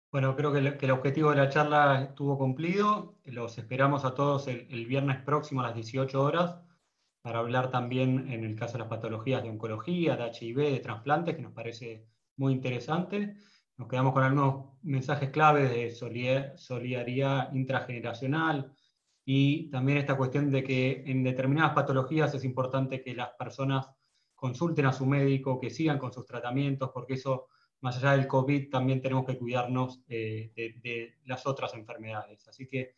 Bueno, creo que el objetivo de la charla estuvo cumplido. Los esperamos a todos el viernes próximo a las 18 horas para hablar también, en el caso de las patologías de oncología, de HIV, de trasplantes, que nos parece muy interesante. Nos quedamos con algunos mensajes claves de solidaridad intrageneracional, y también esta cuestión de que en determinadas patologías es importante que las personas consulten a su médico, que sigan con sus tratamientos, porque eso, más allá del COVID, también tenemos que cuidarnos de las otras enfermedades. Así que,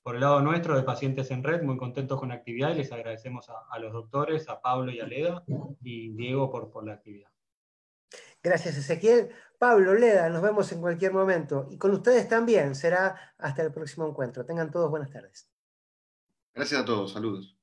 por el lado nuestro, de Pacientes en Red, muy contentos con la actividad y les agradecemos a los doctores, a Pablo y a Leda, y Diego por la actividad. Gracias, Ezequiel. Pablo, Leda, nos vemos en cualquier momento. Y con ustedes también. Será hasta el próximo encuentro. Tengan todos buenas tardes. Gracias a todos. Saludos.